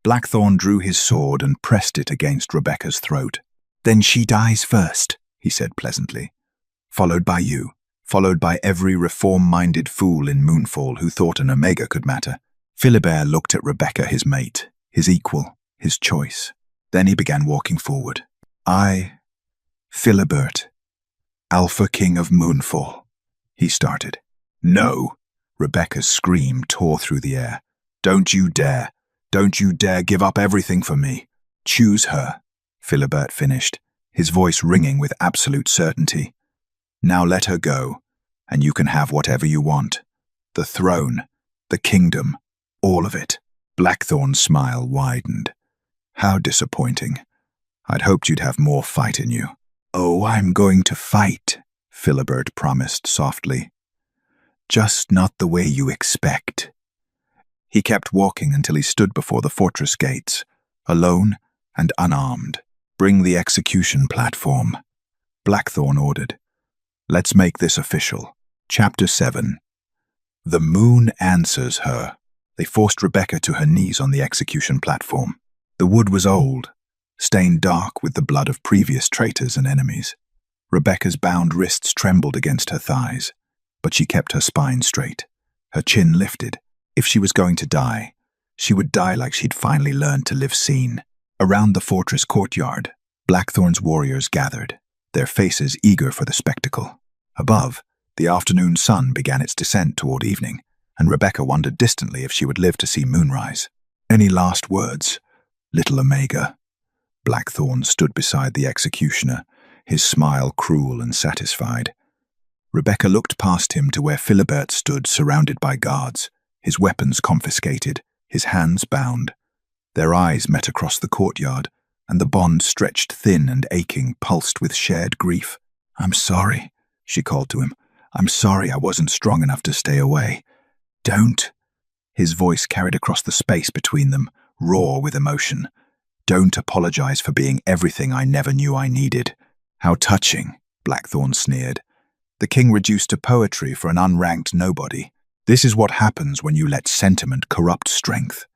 Blackthorn drew his sword and pressed it against Rebecca's throat. "Then she dies first," he said pleasantly. "Followed by you, followed by every reform-minded fool in Moonfall who thought an Omega could matter." Philibert looked at Rebecca, his mate, his equal, his choice. Then he began walking forward. "I, Philibert, Alpha King of Moonfall," he started. "No!" Rebecca's scream tore through the air. "Don't you dare! Don't you dare give up everything for me! Choose her," Philibert finished, his voice ringing with absolute certainty. "Now let her go, and you can have whatever you want. The throne, the kingdom, all of it." Blackthorn's smile widened. "How disappointing. I'd hoped you'd have more fight in you." "Oh, I'm going to fight," Philibert promised softly. "Just not the way you expect." He kept walking until he stood before the fortress gates, alone and unarmed. "Bring the execution platform," Blackthorn ordered. "Let's make this official." Chapter 7. The moon answers her. They forced Rebecca to her knees on the execution platform. The wood was old, stained dark with the blood of previous traitors and enemies. Rebecca's bound wrists trembled against her thighs, but she kept her spine straight, her chin lifted. If she was going to die, she would die like she'd finally learned to live seen. Around the fortress courtyard, Blackthorn's warriors gathered, their faces eager for the spectacle. Above, the afternoon sun began its descent toward evening, and Rebecca wondered distantly if she would live to see moonrise. "Any last words, little Omega?" Blackthorn stood beside the executioner, his smile cruel and satisfied. Rebecca looked past him to where Philibert stood surrounded by guards, his weapons confiscated, his hands bound. Their eyes met across the courtyard, and the bond stretched thin and aching, pulsed with shared grief. "I'm sorry," she called to him. "I'm sorry I wasn't strong enough to stay away." "Don't," his voice carried across the space between them, raw with emotion. "Don't apologize for being everything I never knew I needed." "How touching," Blackthorn sneered. "The king reduced to poetry for an unranked nobody. This is what happens when you let sentiment corrupt strength."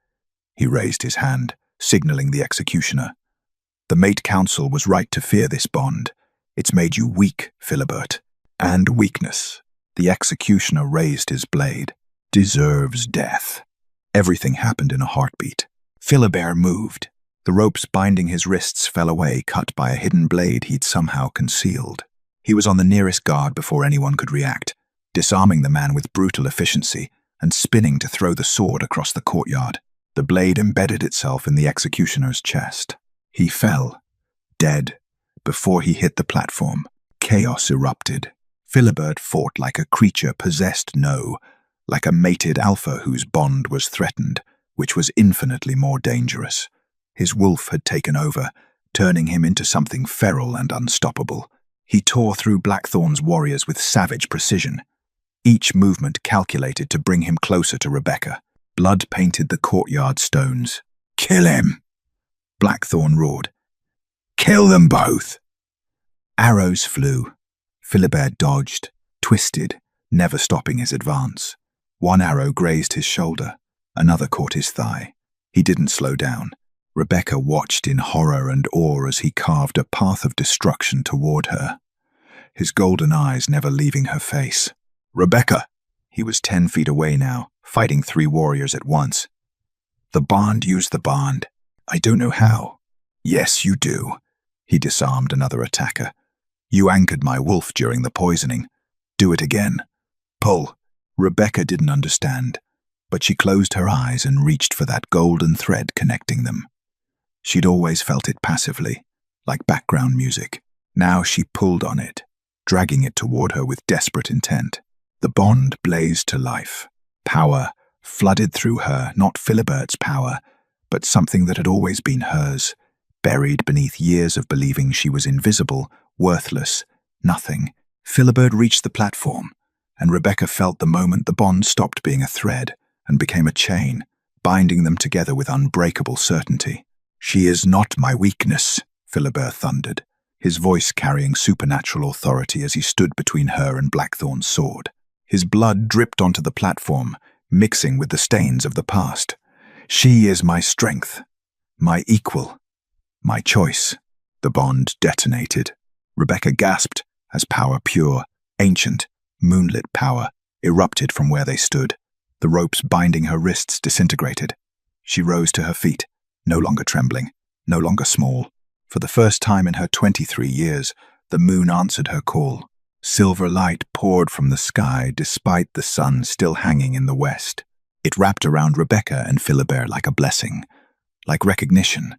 He raised his hand, signaling the executioner. "The Mate Council was right to fear this bond. It's made you weak, Philibert. And weakness," the executioner raised his blade, "deserves death." Everything happened in a heartbeat. Philibert moved. The ropes binding his wrists fell away, cut by a hidden blade he'd somehow concealed. He was on the nearest guard before anyone could react, disarming the man with brutal efficiency and spinning to throw the sword across the courtyard. The blade embedded itself in the executioner's chest. He fell, dead, before he hit the platform. Chaos erupted. Philibert fought like a creature possessed, like a mated alpha whose bond was threatened, which was infinitely more dangerous. His wolf had taken over, turning him into something feral and unstoppable. He tore through Blackthorn's warriors with savage precision, each movement calculated to bring him closer to Rebecca. Blood painted the courtyard stones. "Kill him!" Blackthorn roared. "Kill them both!" Arrows flew. Philibert dodged, twisted, never stopping his advance. One arrow grazed his shoulder, another caught his thigh. He didn't slow down. Rebecca watched in horror and awe as he carved a path of destruction toward her, his golden eyes never leaving her face. "Rebecca!" He was 10 feet away now, fighting 3 warriors at once. "The bond, use the bond." "I don't know how." "Yes, you do." He disarmed another attacker. "You anchored my wolf during the poisoning. Do it again." "Pull." Rebecca didn't understand, but she closed her eyes and reached for that golden thread connecting them. She'd always felt it passively, like background music. Now she pulled on it, dragging it toward her with desperate intent. The bond blazed to life. Power flooded through her, not Philibert's power, but something that had always been hers, buried beneath years of believing she was invisible, worthless, nothing. Philibert reached the platform, and Rebecca felt the moment the bond stopped being a thread and became a chain, binding them together with unbreakable certainty. "She is not my weakness," Philibert thundered, his voice carrying supernatural authority as he stood between her and Blackthorn's sword. His blood dripped onto the platform, mixing with the stains of the past. "She is my strength, my equal, my choice." The bond detonated. Rebecca gasped as power pure, ancient, moonlit power erupted from where they stood. The ropes binding her wrists disintegrated. She rose to her feet, no longer trembling, no longer small. For the first time in her 23 years, the moon answered her call. Silver light poured from the sky despite the sun still hanging in the west. It wrapped around Rebecca and Philibert like a blessing, like recognition,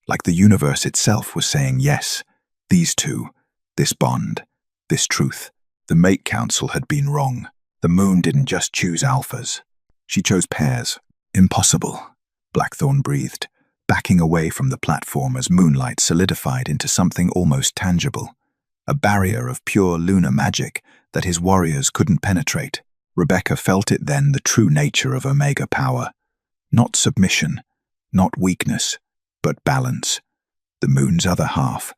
like the universe itself was saying yes. These two, this bond, this truth. The Mate Council had been wrong. The moon didn't just choose alphas. She chose pairs. "Impossible," Blackthorn breathed, backing away from the platform as moonlight solidified into something almost tangible. A barrier of pure lunar magic that his warriors couldn't penetrate. Rebecca felt it then, the true nature of Omega power. Not submission, not weakness, but balance. The moon's other half.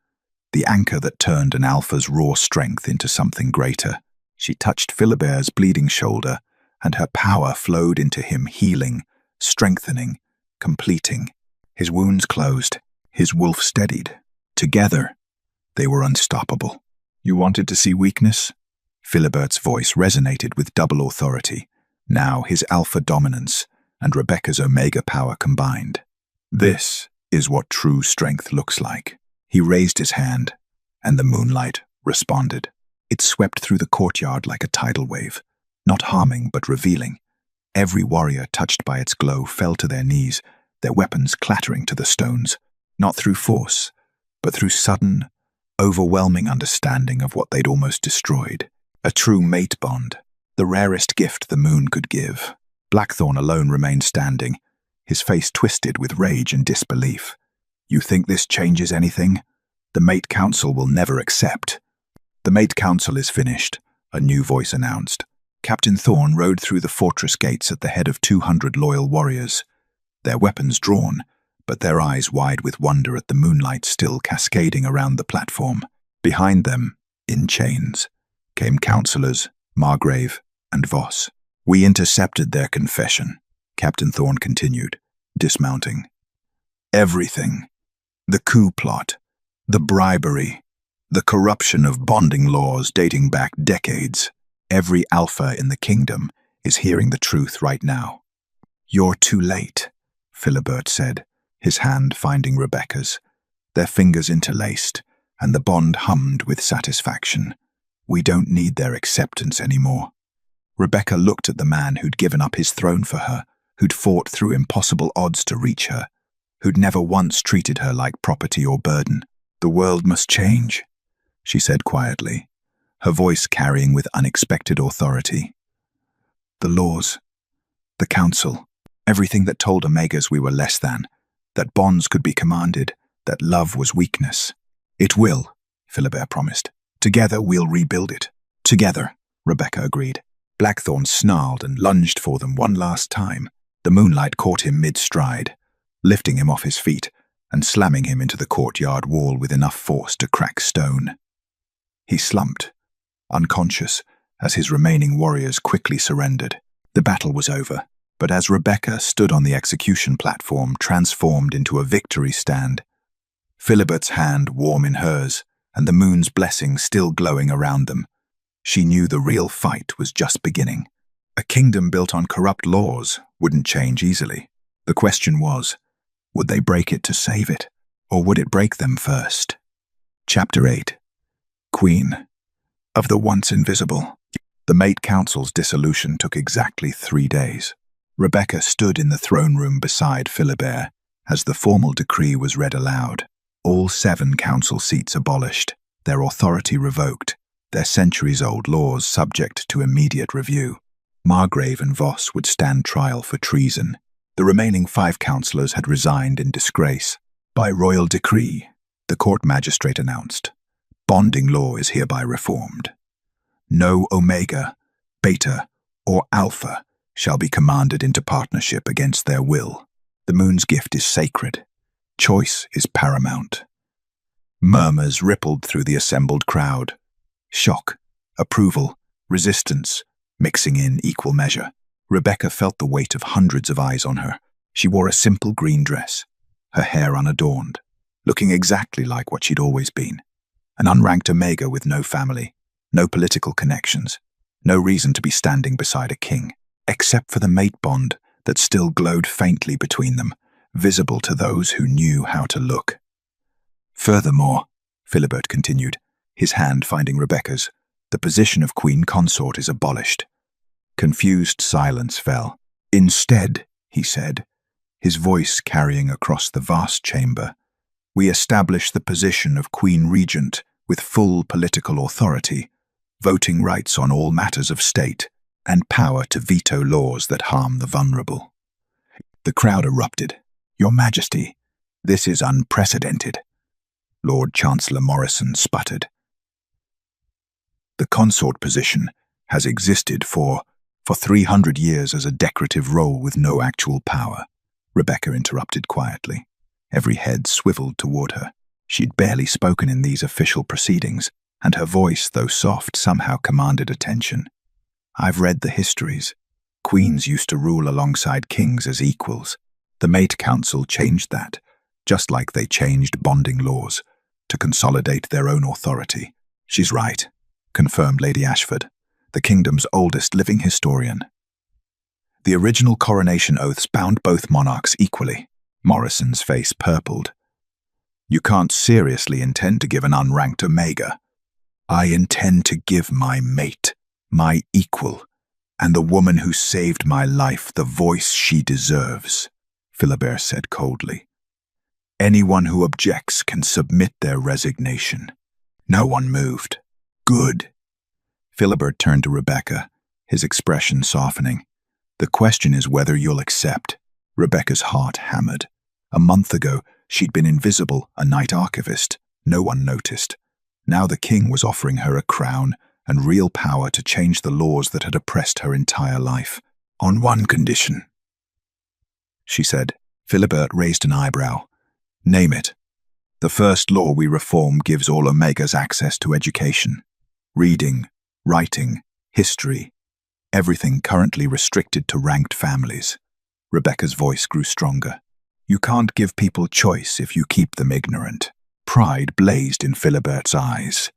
The anchor that turned an alpha's raw strength into something greater. She touched Philibert's bleeding shoulder, and her power flowed into him, healing, strengthening, completing. His wounds closed, his wolf steadied. Together, they were unstoppable. "You wanted to see weakness?" Philibert's voice resonated with double authority. Now his alpha dominance and Rebecca's Omega power combined. "This is what true strength looks like." He raised his hand, and the moonlight responded. It swept through the courtyard like a tidal wave, not harming but revealing. Every warrior touched by its glow fell to their knees, their weapons clattering to the stones, not through force, but through sudden, overwhelming understanding of what they'd almost destroyed. A true mate bond, the rarest gift the moon could give. Blackthorn alone remained standing, his face twisted with rage and disbelief. "You think this changes anything? The Mate Council will never accept." "The Mate Council is finished," a new voice announced. Captain Thorne rode through the fortress gates at the head of 200 loyal warriors, their weapons drawn, but their eyes wide with wonder at the moonlight still cascading around the platform. Behind them, in chains, came councillors Margrave and Voss. "We intercepted their confession," Captain Thorne continued, dismounting. "Everything. The coup plot, the bribery, the corruption of bonding laws dating back decades. Every alpha in the kingdom is hearing the truth right now." "You're too late," Philibert said, his hand finding Rebecca's. Their fingers interlaced, and the bond hummed with satisfaction. "We don't need their acceptance anymore." Rebecca looked at the man who'd given up his throne for her, who'd fought through impossible odds to reach her, who'd never once treated her like property or burden. "The world must change," she said quietly, her voice carrying with unexpected authority. "The laws, the council, everything that told Omegas we were less than, that bonds could be commanded, that love was weakness. It will," Philibert promised. "Together we'll rebuild it." "Together," Rebecca agreed. Blackthorn snarled and lunged for them one last time. The moonlight caught him mid-stride, lifting him off his feet and slamming him into the courtyard wall with enough force to crack stone. He slumped, unconscious, as his remaining warriors quickly surrendered. The battle was over, but as Rebecca stood on the execution platform, transformed into a victory stand, Philibert's hand warm in hers, and the moon's blessing still glowing around them, she knew the real fight was just beginning. A kingdom built on corrupt laws wouldn't change easily. The question was, would they break it to save it, or would it break them first? Chapter 8. Queen of the Once Invisible. The Mate Council's dissolution took exactly 3 days. Rebecca stood in the throne room beside Philibert as the formal decree was read aloud. All 7 council seats abolished, their authority revoked, their centuries-old laws subject to immediate review. Margrave and Voss would stand trial for treason. The remaining 5 councillors had resigned in disgrace. By royal decree, the court magistrate announced, bonding law is hereby reformed. No Omega, Beta, or Alpha shall be commanded into partnership against their will. The moon's gift is sacred. Choice is paramount. Murmurs rippled through the assembled crowd. Shock, approval, resistance, mixing in equal measure. Rebecca felt the weight of hundreds of eyes on her. She wore a simple green dress, her hair unadorned, looking exactly like what she'd always been. An unranked Omega with no family, no political connections, no reason to be standing beside a king, except for the mate bond that still glowed faintly between them, visible to those who knew how to look. Furthermore, Philibert continued, his hand finding Rebecca's, the position of queen consort is abolished. Confused silence fell. Instead, he said, his voice carrying across the vast chamber, we establish the position of queen regent with full political authority, voting rights on all matters of state, and power to veto laws that harm the vulnerable. The crowd erupted. Your Majesty, this is unprecedented. Lord Chancellor Morrison sputtered. The consort position has existed for 300 years as a decorative role with no actual power, Rebecca interrupted quietly. Every head swiveled toward her. She'd barely spoken in these official proceedings, and her voice, though soft, somehow commanded attention. I've read the histories. Queens used to rule alongside kings as equals. The Mate Council changed that, just like they changed bonding laws, to consolidate their own authority. She's right, confirmed Lady Ashford, the kingdom's oldest living historian. The original coronation oaths bound both monarchs equally. Morrison's face purpled. You can't seriously intend to give an unranked Omega. I intend to give my mate, my equal, and the woman who saved my life the voice she deserves, Philibert said coldly. Anyone who objects can submit their resignation. No one moved. Good. Philibert turned to Rebecca, his expression softening. The question is whether you'll accept. Rebecca's heart hammered. A month ago, she'd been invisible, a night archivist. No one noticed. Now the king was offering her a crown and real power to change the laws that had oppressed her entire life. On one condition, she said. Philibert raised an eyebrow. Name it. The first law we reform gives all Omegas access to education. Reading, writing, history, everything currently restricted to ranked families. Rebecca's voice grew stronger. You can't give people choice if you keep them ignorant. Pride blazed in Philibert's eyes.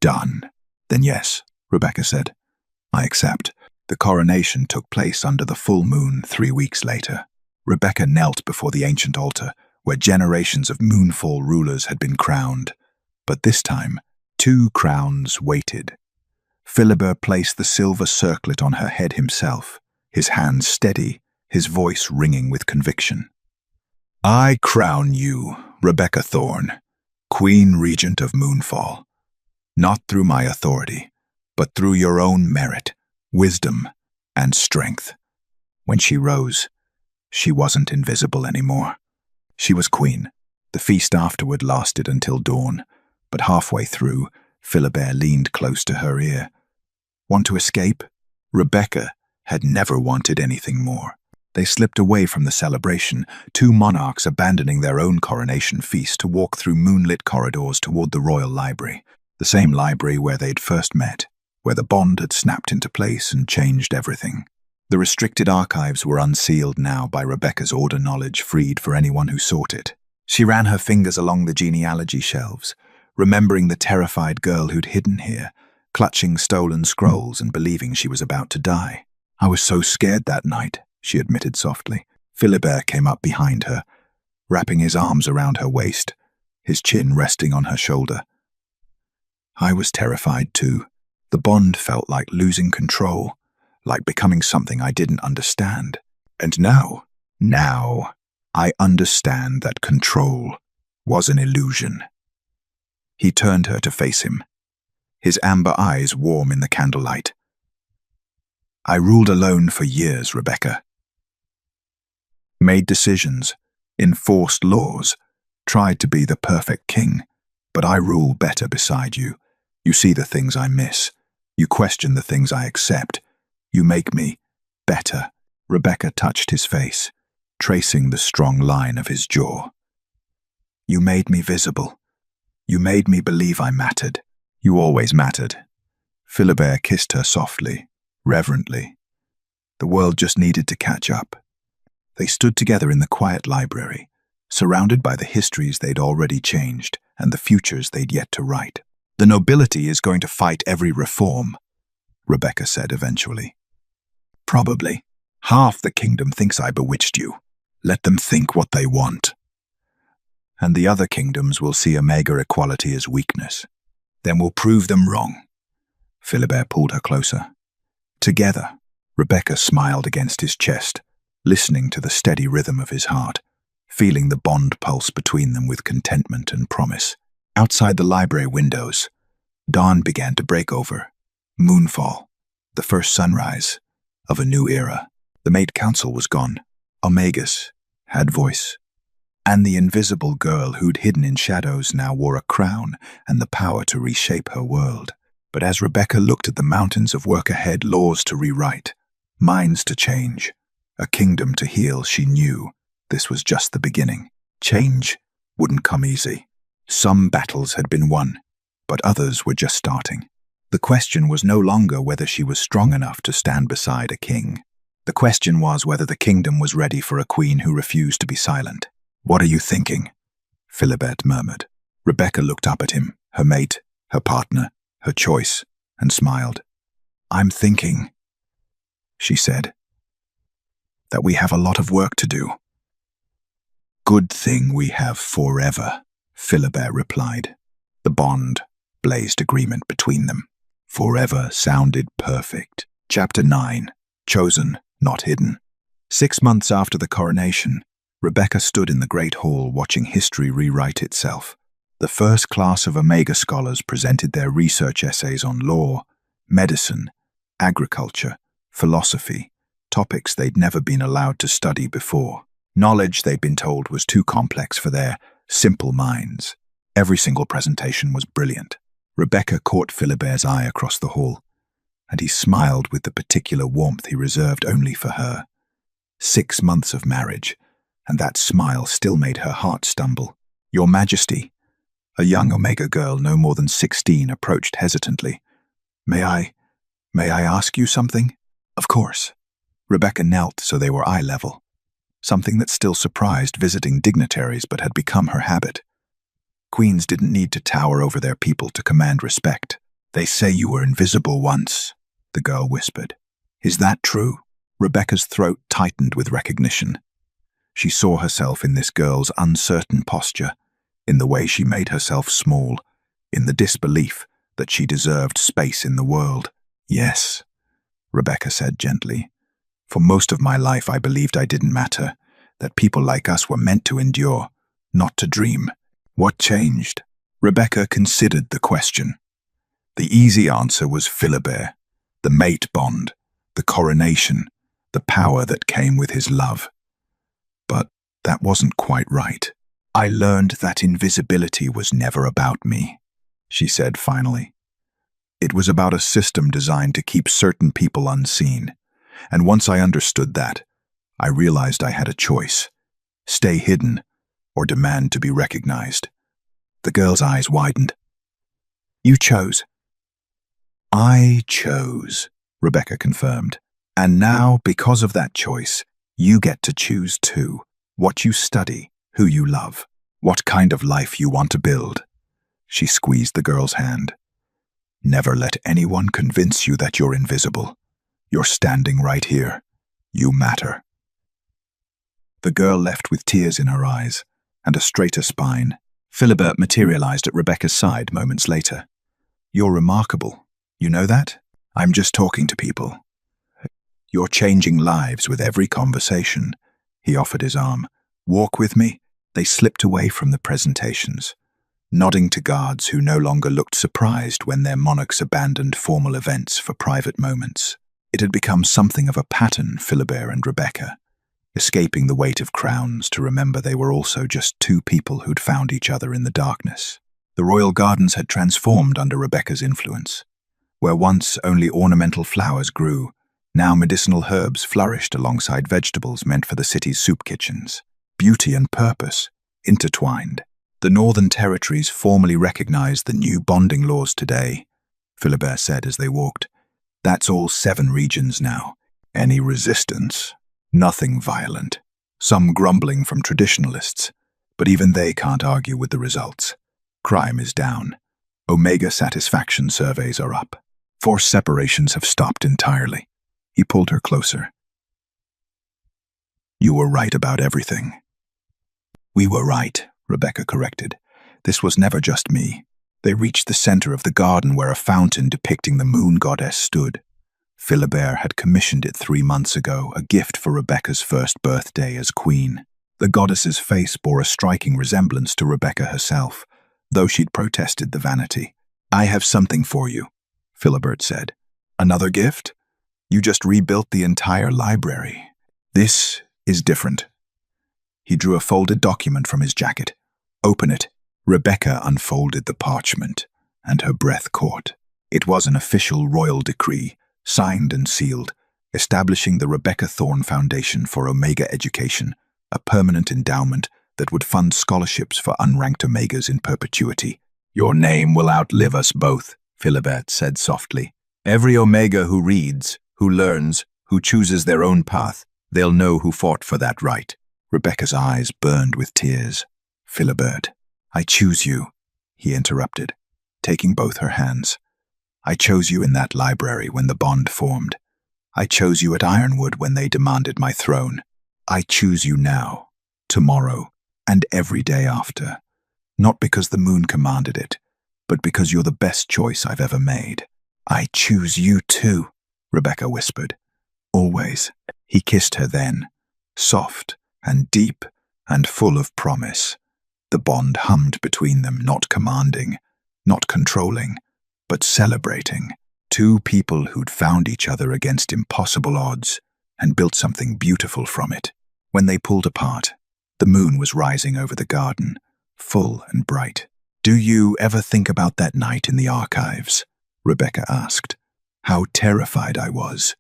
Done. Then yes, Rebecca said. I accept. The coronation took place under the full moon 3 weeks later. Rebecca knelt before the ancient altar, where generations of moonfall rulers had been crowned. But this time, 2 crowns waited. Philibert placed the silver circlet on her head himself, his hands steady, his voice ringing with conviction. I crown you, Rebecca Thorne, Queen Regent of Moonfall, not through my authority, but through your own merit, wisdom, and strength. When she rose, she wasn't invisible anymore. She was queen. The feast afterward lasted until dawn, but halfway through, Philibert leaned close to her ear. Want to escape? Rebecca had never wanted anything more. They slipped away from the celebration, 2 monarchs abandoning their own coronation feast to walk through moonlit corridors toward the royal library, the same library where they'd first met, where the bond had snapped into place and changed everything. The restricted archives were unsealed now by Rebecca's order knowledge, freed for anyone who sought it. She ran her fingers along the genealogy shelves, remembering the terrified girl who'd hidden here, clutching stolen scrolls and believing she was about to die. "I was so scared that night," she admitted softly. Philibert came up behind her, wrapping his arms around her waist, his chin resting on her shoulder. "I was terrified too. The bond felt like losing control, like becoming something I didn't understand. And now, I understand that control was an illusion." He turned her to face him, his amber eyes warm in the candlelight. "I ruled alone for years, Rebecca. Made decisions, enforced laws, tried to be the perfect king, but I rule better beside you. You see the things I miss. You question the things I accept. You make me better." Rebecca touched his face, tracing the strong line of his jaw. "You made me visible. You made me believe I mattered. You always mattered." Philibert kissed her softly, reverently. The world just needed to catch up. They stood together in the quiet library, surrounded by the histories they'd already changed and the futures they'd yet to write. "The nobility is going to fight every reform," Rebecca said eventually. "Probably. Half the kingdom thinks I bewitched you. Let them think what they want. And the other kingdoms will see Omega equality as weakness. Then we'll prove them wrong." Philibert pulled her closer. Together, Rebecca smiled against his chest, listening to the steady rhythm of his heart, feeling the bond pulse between them with contentment and promise. Outside the library windows, dawn began to break over. Moonfall, the first sunrise of a new era. The Mate Council was gone. Omegas had voice. And the invisible girl who'd hidden in shadows now wore a crown and the power to reshape her world. But as Rebecca looked at the mountains of work ahead, laws to rewrite, minds to change, a kingdom to heal, she knew this was just the beginning. Change wouldn't come easy. Some battles had been won, but others were just starting. The question was no longer whether she was strong enough to stand beside a king. The question was whether the kingdom was ready for a queen who refused to be silent. "What are you thinking?" Philibert murmured. Rebecca looked up at him, her mate, her partner, her choice, and smiled. "I'm thinking," she said, "that we have a lot of work to do." "Good thing we have forever," Philibert replied. The bond blazed agreement between them. Forever sounded perfect. Chapter 9. Chosen, not hidden. 6 months after the coronation, Rebecca stood in the Great Hall watching history rewrite itself. The first class of Omega scholars presented their research essays on law, medicine, agriculture, philosophy, topics they'd never been allowed to study before. Knowledge, they'd been told, was too complex for their simple minds. Every single presentation was brilliant. Rebecca caught Philibert's eye across the hall, and he smiled with the particular warmth he reserved only for her. 6 months of marriage, and that smile still made her heart stumble. "Your Majesty," a young Omega girl no more than 16 approached hesitantly. May I ask you something?" "Of course." Rebecca knelt so they were eye level, something that still surprised visiting dignitaries but had become her habit. Queens didn't need to tower over their people to command respect. "They say you were invisible once," the girl whispered. "Is that true?" Rebecca's throat tightened with recognition. She saw herself in this girl's uncertain posture, in the way she made herself small, in the disbelief that she deserved space in the world. "Yes," Rebecca said gently. "For most of my life I believed I didn't matter, that people like us were meant to endure, not to dream." "What changed?" Rebecca considered the question. The easy answer was Philibert, the mate bond, the coronation, the power that came with his love. But that wasn't quite right. "I learned that invisibility was never about me," she said finally. "It was about a system designed to keep certain people unseen. And once I understood that, I realized I had a choice: stay hidden or demand to be recognized." The girl's eyes widened. "You chose." "I chose," Rebecca confirmed. And now, because of that choice, you get to choose too. What you study, who you love, what kind of life you want to build. She squeezed the girl's hand. Never let anyone convince you that you're invisible. You're standing right here. You matter. The girl left with tears in her eyes and a straighter spine. Philibert materialized at Rebecca's side moments later. You're remarkable. You know that? I'm just talking to people. You're changing lives with every conversation. He offered his arm. Walk with me. They slipped away from the presentations, nodding to guards who no longer looked surprised when their monarchs abandoned formal events for private moments. It had become something of a pattern, Philibert and Rebecca, escaping the weight of crowns to remember they were also just two people who'd found each other in the darkness. The royal gardens had transformed under Rebecca's influence. Where once only ornamental flowers grew, now medicinal herbs flourished alongside vegetables meant for the city's soup kitchens. Beauty and purpose intertwined. The Northern Territories formally recognized the new bonding laws today, Philibert said as they walked. That's all 7 regions now. Any resistance? Nothing violent. Some grumbling from traditionalists, but even they can't argue with the results. Crime is down. Omega satisfaction surveys are up. Forced separations have stopped entirely. He pulled her closer. You were right about everything. We were right, Rebecca corrected. This was never just me. They reached the center of the garden where a fountain depicting the moon goddess stood. Philibert had commissioned it 3 months ago, a gift for Rebecca's first birthday as queen. The goddess's face bore a striking resemblance to Rebecca herself, though she'd protested the vanity. I have something for you, Philibert said. Another gift? You just rebuilt the entire library. This is different. He drew a folded document from his jacket. Open it. Rebecca unfolded the parchment, and her breath caught. It was an official royal decree, signed and sealed, establishing the Rebecca Thorne Foundation for Omega Education, a permanent endowment that would fund scholarships for unranked Omegas in perpetuity. Your name will outlive us both, Philibert said softly. Every Omega who reads, who learns, who chooses their own path, they'll know who fought for that right. Rebecca's eyes burned with tears. Philibert, I choose you, he interrupted, taking both her hands. I chose you in that library when the bond formed. I chose you at Ironwood when they demanded my throne. I choose you now, tomorrow, and every day after. Not because the moon commanded it, but because you're the best choice I've ever made. I choose you too, Rebecca whispered. Always. He kissed her then, soft and deep and full of promise. The bond hummed between them, not commanding, not controlling, but celebrating. 2 people who'd found each other against impossible odds and built something beautiful from it. When they pulled apart, the moon was rising over the garden, full and bright. Do you ever think about that night in the archives? Rebecca asked. How terrified I was.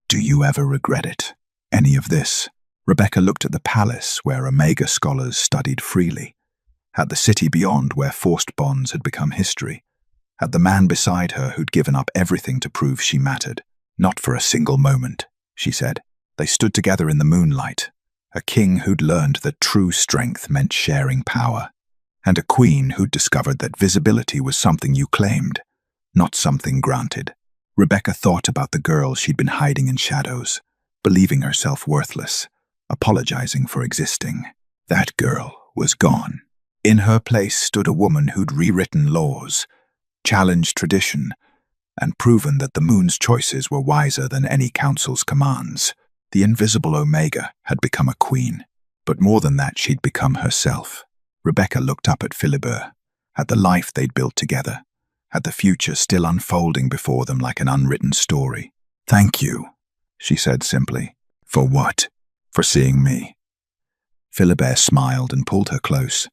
Do you ever regret it? Any of this? Rebecca looked at the palace where Omega scholars studied freely, at the city beyond where forced bonds had become history, at the man beside her who'd given up everything to prove she mattered. Not for a single moment, she said. They stood together in the moonlight, a king who'd learned that true strength meant sharing power, and a queen who'd discovered that visibility was something you claimed, not something granted. Rebecca thought about the girl she'd been hiding in shadows, believing herself worthless, apologizing for existing. That girl was gone. In her place stood a woman who'd rewritten laws, challenged tradition, and proven that the moon's choices were wiser than any council's commands. The invisible Omega had become a queen, but more than that, she'd become herself. Rebecca looked up at Philibert, at the life they'd built together, at the future still unfolding before them like an unwritten story. Thank you, she said simply. For what? For seeing me. Philibert smiled and pulled her close.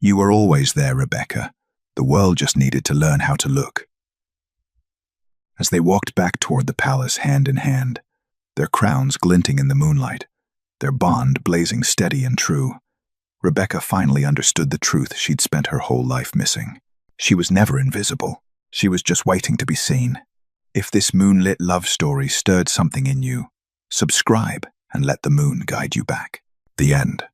You were always there, Rebecca. The world just needed to learn how to look. As they walked back toward the palace hand in hand, their crowns glinting in the moonlight, their bond blazing steady and true, Rebecca finally understood the truth she'd spent her whole life missing. She was never invisible. She was just waiting to be seen. If this moonlit love story stirred something in you, Subscribe and let the moon guide you back. The end.